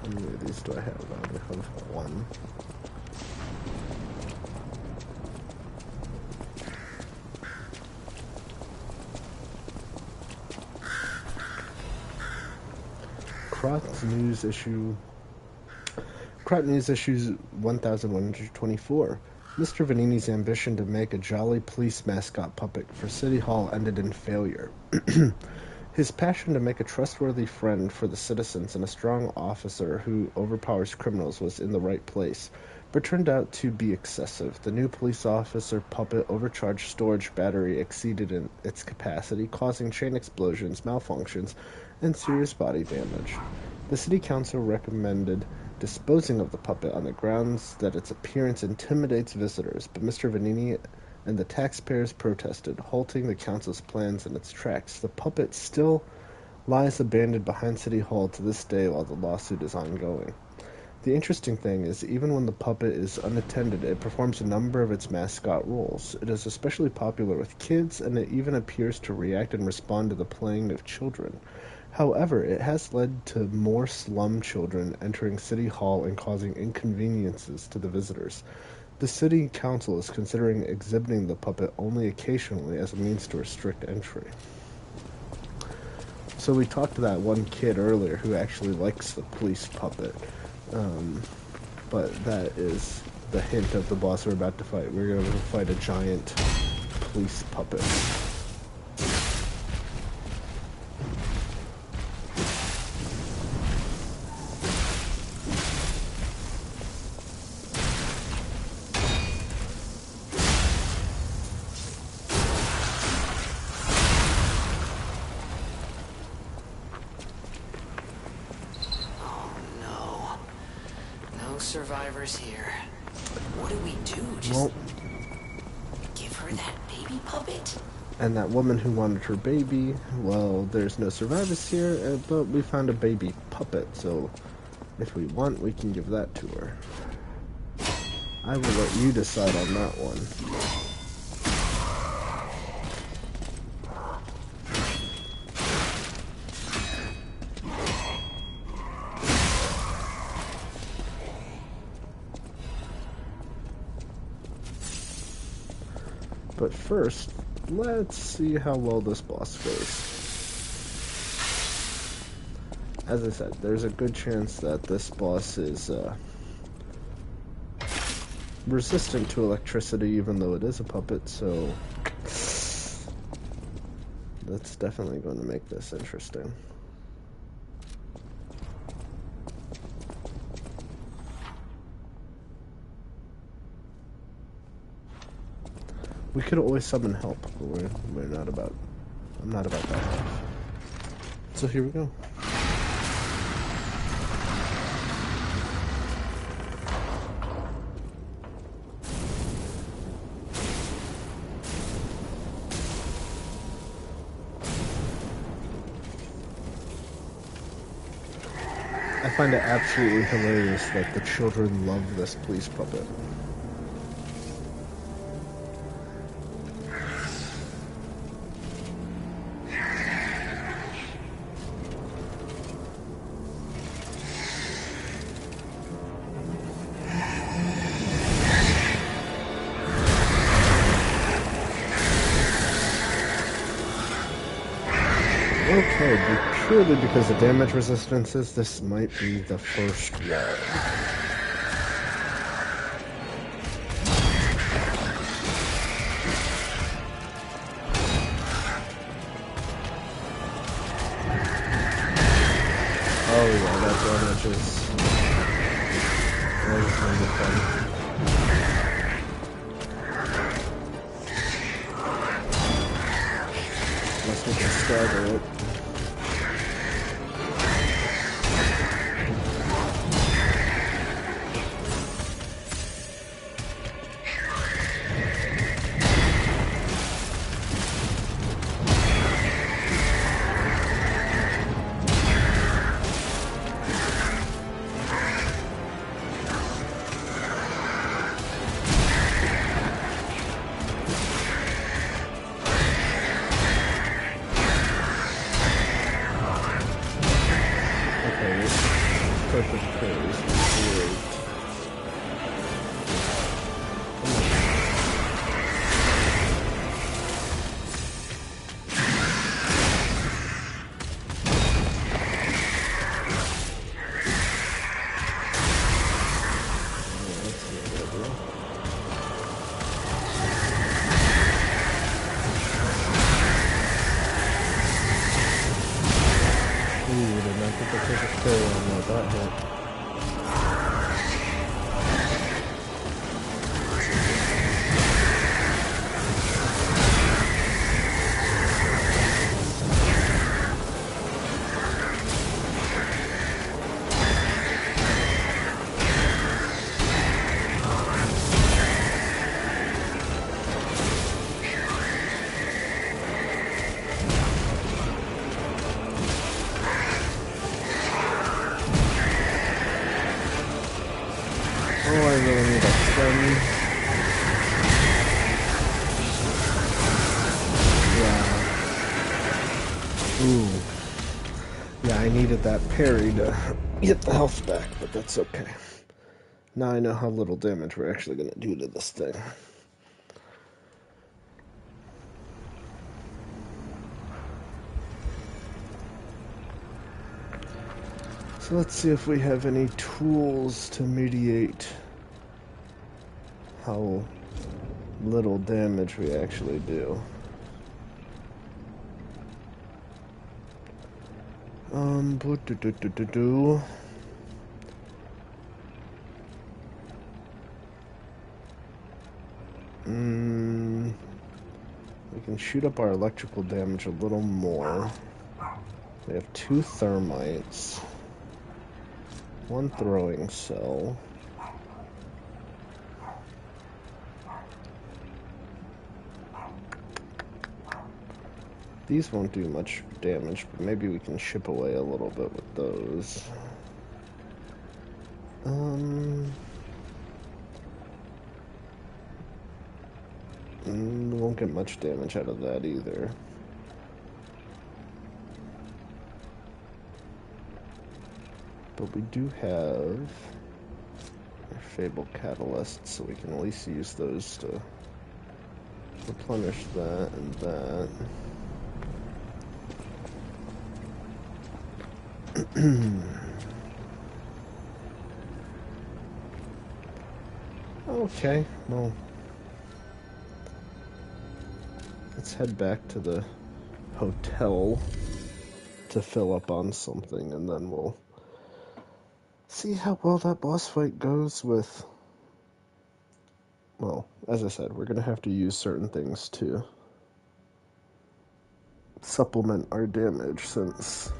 How many of these do I have? I only have one. Crot News issue 1124. Mr. Vanini's ambition to make a jolly police mascot puppet for City Hall ended in failure. His passion to make a trustworthy friend for the citizens and a strong officer who overpowers criminals was in the right place, but turned out to be excessive. The new police officer puppet overcharged storage battery exceeded in its capacity, causing chain explosions, malfunctions, and serious body damage. The city council recommended disposing of the puppet on the grounds that its appearance intimidates visitors, but Mr. Vanini and the taxpayers protested, halting the council's plans in its tracks. The puppet still lies abandoned behind City Hall to this day while the lawsuit is ongoing. The interesting thing is, even when the puppet is unattended, it performs a number of its mascot roles. It is especially popular with kids, and it even appears to react and respond to the playing of children. However, it has led to more slum children entering City Hall and causing inconveniences to the visitors. The city council is considering exhibiting the puppet only occasionally as a means to restrict entry. So we talked to that one kid earlier who actually likes the police puppet. But that is the hint of the boss we're about to fight. We're going to fight a giant police puppet. Survivors here. What do we do? Just give her that baby puppet? And that woman who wanted her baby, well, there's no survivors here, but we found a baby puppet, so if we want, we can give that to her. I will let you decide on that one. But first, let's see how well this boss goes. As I said, there's a good chance that this boss is resistant to electricity, even though it is a puppet, so that's definitely going to make this interesting. We could always summon help, but we're not about. I'm not about that life. So here we go. I find it absolutely hilarious that the children love this police puppet. Okay, purely because of damage resistances, this might be the first wall. Oh yeah, that damage is really fun. Unless we can stagger it. That parry to get the health back, but that's okay. Now I know how little damage we're actually going to do to this thing. So let's see if we have any tools to mediate how little damage we actually do. We can shoot up our electrical damage a little more. We have 2 thermites, 1 throwing cell. These won't do much damage, but maybe we can chip away a little bit with those. We won't get much damage out of that either. But we do have our Fable Catalysts, so we can at least use those to replenish that and that. Okay, well, let's head back to the hotel to fill up on something, and then we'll see how well that boss fight goes with... Well, as I said, we're going to have to use certain things to supplement our damage, since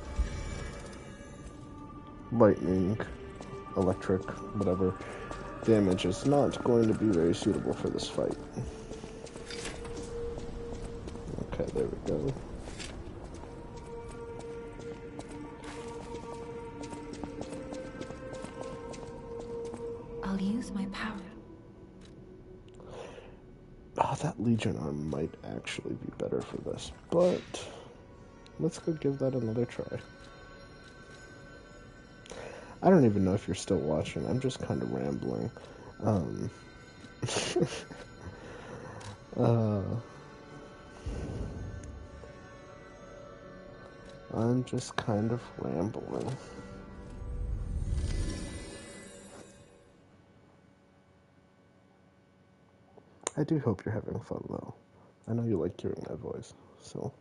lightning, electric, whatever damage is not going to be very suitable for this fight. Okay, there we go. I'll use my power. Oh, that Legion arm might actually be better for this, but let's go give that another try. I don't even know if you're still watching. I'm just kind of rambling. I'm just kind of rambling. I do hope you're having fun, though. I know you like hearing my voice, so...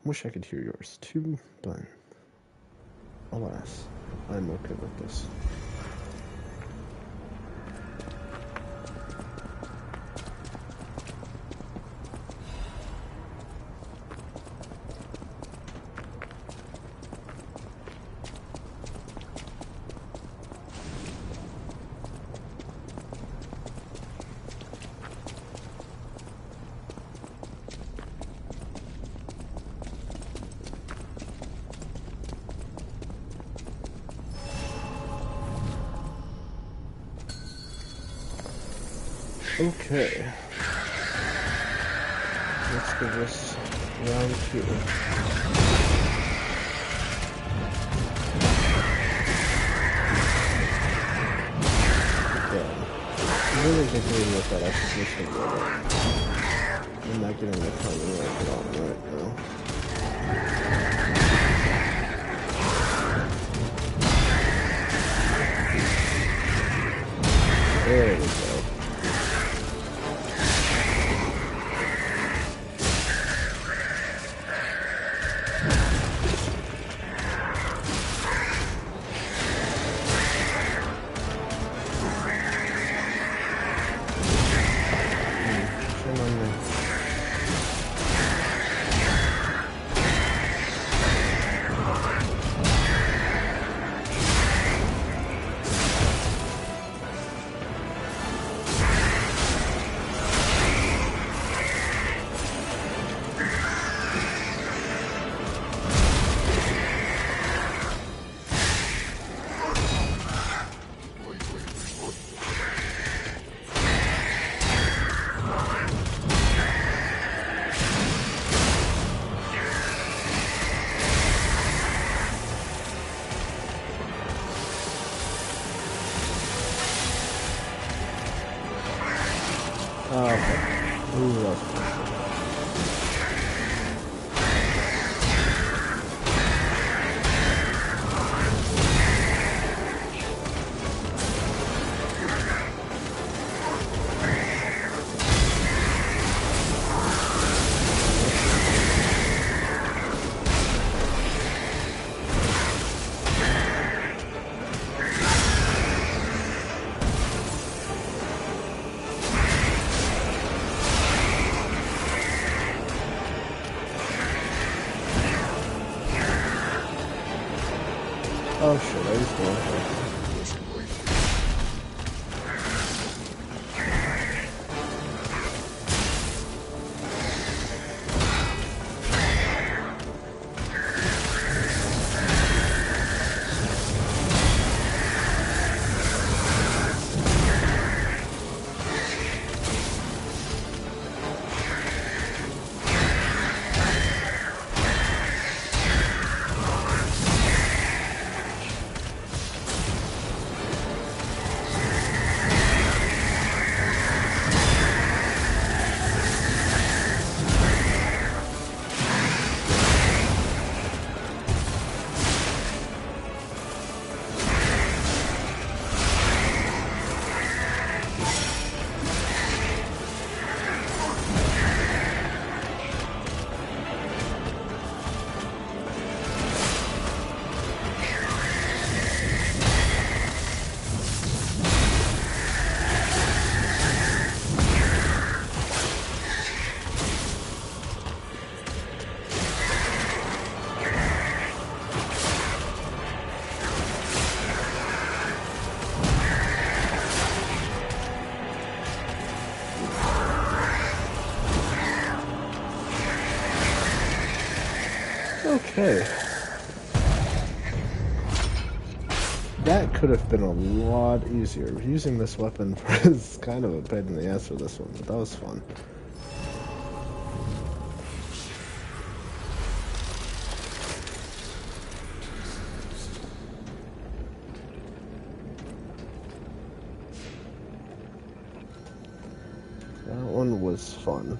Wish I could hear yours, too, but... Alas, I'm okay with this. Okay. Let's give this round 2. Okay. Really thinking with that execution robot. I'm not getting the timing right now. There we go. Oh shit, I just went. Okay. That could have been a lot easier. Using this weapon is kind of a pain in the ass for this one, but that was fun. That one was fun.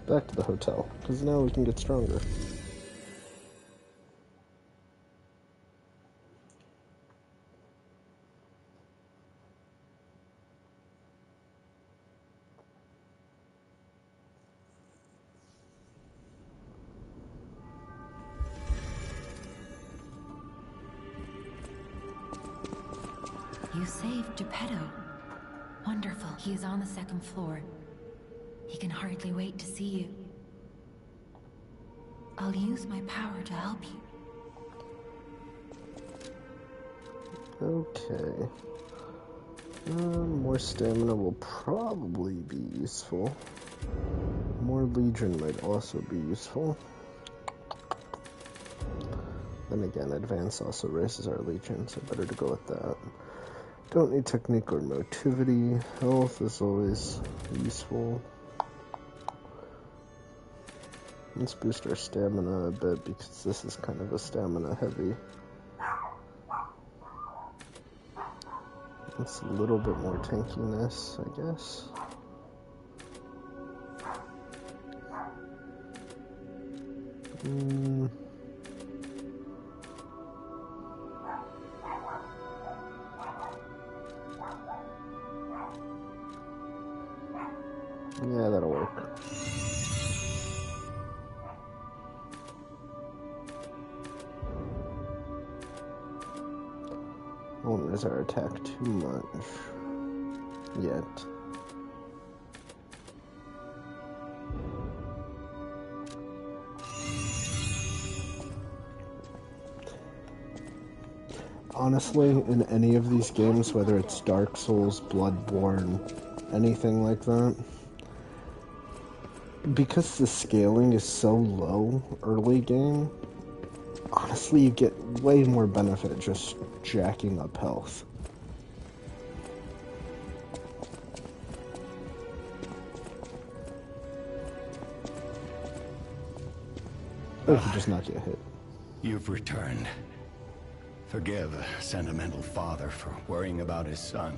Back to the hotel, because now we can get stronger. You saved Geppetto. Wonderful. He is on the second floor. He can hardly wait to see you. I'll use my power to help you. Okay. More stamina will probably be useful. More Legion might also be useful. Then again, Advance also raises our Legion, so better to go with that. Don't need Technique or Motivity. Health is always useful. Let's boost our stamina a bit, because this is kind of a stamina heavy. It's a little bit more tankiness, I guess. Yeah, that'll work. Won't raise our attack too much yet. Honestly, in any of these games, whether it's Dark Souls, Bloodborne, anything like that, because the scaling is so low early game, honestly, you get way more benefit just jacking up health. Or if you just not get hit. You've returned. Forgive a sentimental father for worrying about his son.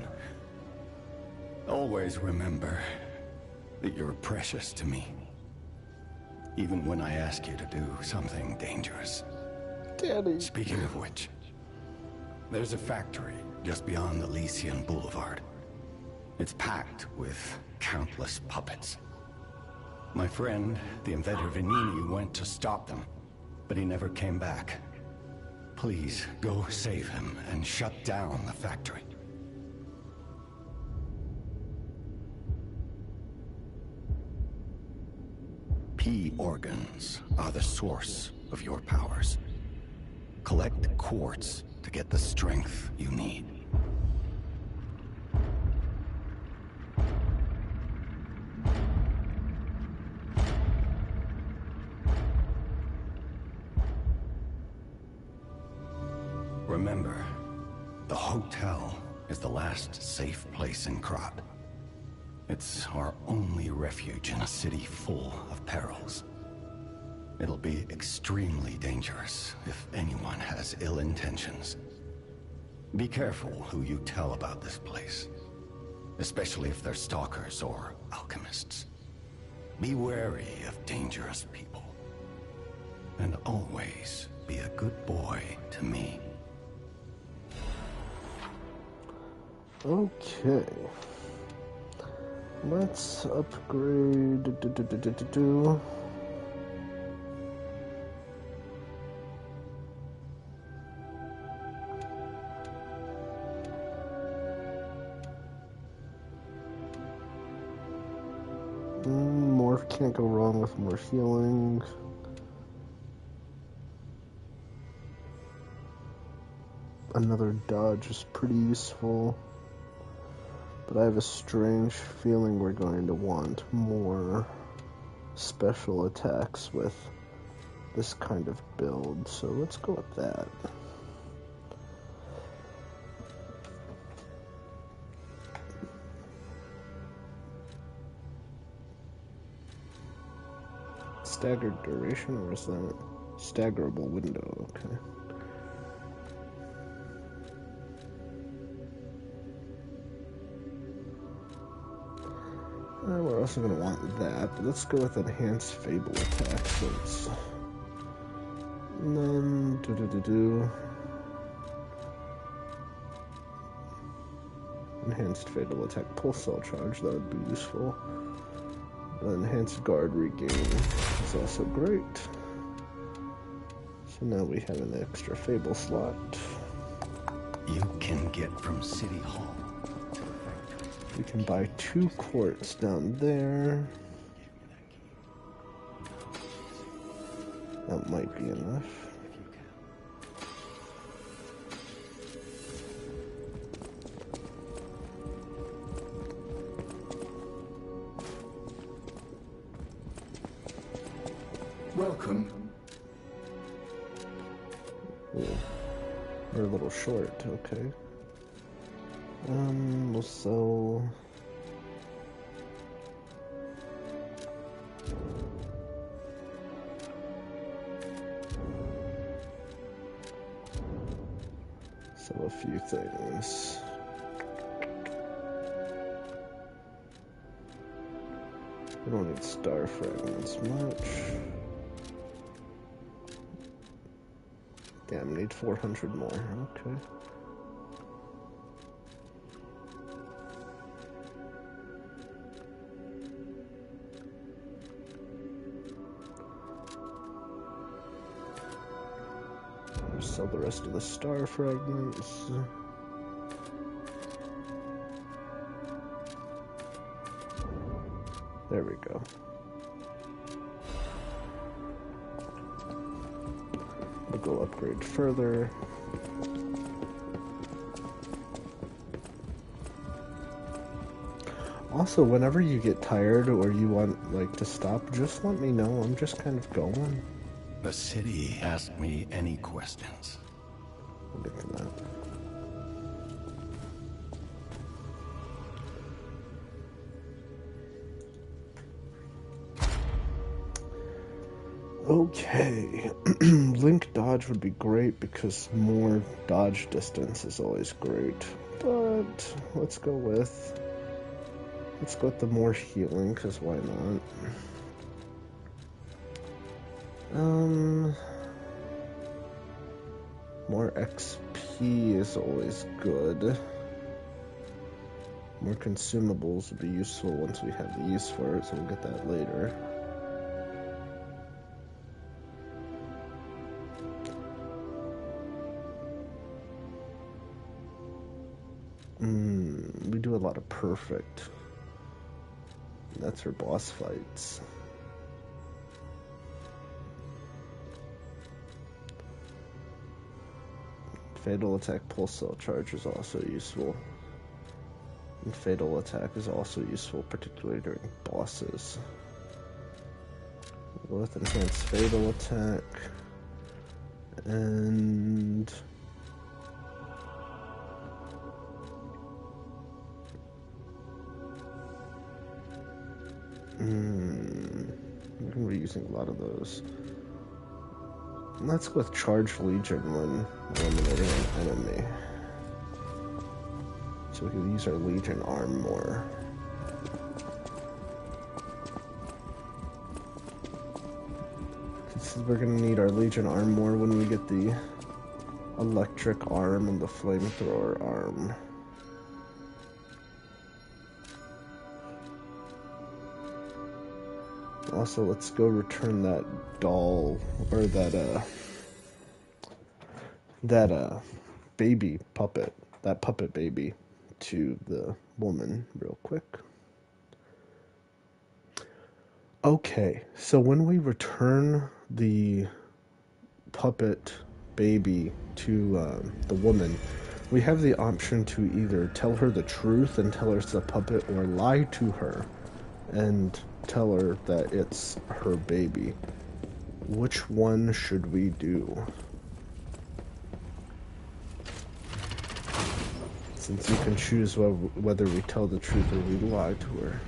Always remember that you're precious to me. Even when I ask you to do something dangerous. Daddy. Speaking of which, there's a factory just beyond Elysian Boulevard. It's packed with countless puppets. My friend, the inventor Venini, went to stop them, but he never came back. Please, go save him and shut down the factory. P organs are the source of your powers. Collect quartz to get the strength you need. Remember, the hotel is the last safe place in Krat. It's our only refuge in a city full of perils. It'll be extremely dangerous if anyone has ill intentions. Be careful who you tell about this place, especially if they're stalkers or alchemists. Be wary of dangerous people. And always be a good boy to me. Okay. Let's upgrade. More can't go wrong with more healing. Another dodge is pretty useful. But I have a strange feeling we're going to want more special attacks with this kind of build, so let's go with that. Staggered duration, or is that staggerable window? Okay. We're also going to want that, but let's go with enhanced fable attack since enhanced fatal attack pulse cell charge, that would be useful. Enhanced guard regain is also great. So now we have an extra fable slot. You can get from City Hall. We can buy 2 quartz down there. That might be enough. Welcome. Ooh, we're a little short, okay. We'll sell... sell a few things. We don't need star fragments much. Damn, need 400 more, okay. Sell the rest of the star fragments. There we go. We'll go upgrade further. Also, whenever you get tired or you want like to stop, just let me know. I'm just kind of going. The city asked me any questions. We'll get to that. Okay. Link dodge would be great because more dodge distance is always great. But let's go with the more healing, because why not? More XP is always good. More consumables would be useful once we have the use for it, so we'll get that later. We do a lot of perfect. That's for boss fights. Fatal attack pulse cell charge is also useful. And fatal attack is also useful, particularly during bosses. We'll go with enhanced fatal attack. And... we're going to be using a lot of those. Let's go with Charged Legion when eliminating an enemy. So we can use our Legion arm more. We're going to need our Legion arm more when we get the electric arm and the flamethrower arm. Also, let's go return that doll, or that baby puppet, that puppet baby, to the woman real quick. Okay, so when we return the puppet baby to the woman, we have the option to either tell her the truth and tell her it's a puppet, or lie to her and tell her that it's her baby. Which one should we do? Since you can choose whether we tell the truth or we lie to her.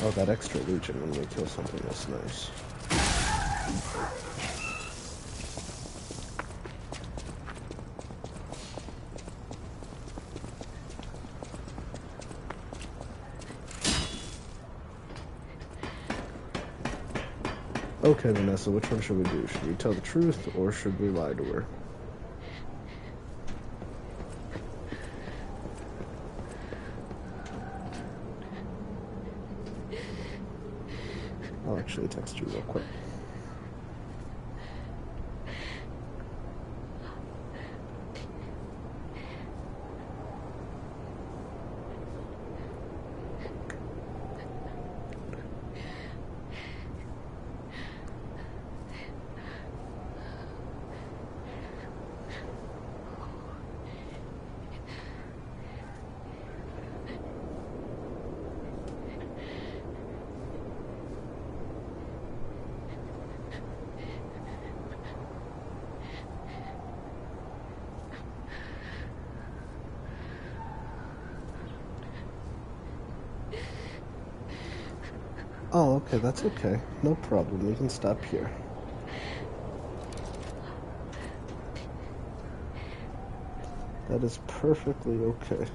Oh, that extra legion when we kill something is nice. Okay, Vanessa, which one should we do? Should we tell the truth or should we lie to her? I'll actually text you real quick. Oh, okay, that's okay. No problem, we can stop here. That is perfectly okay.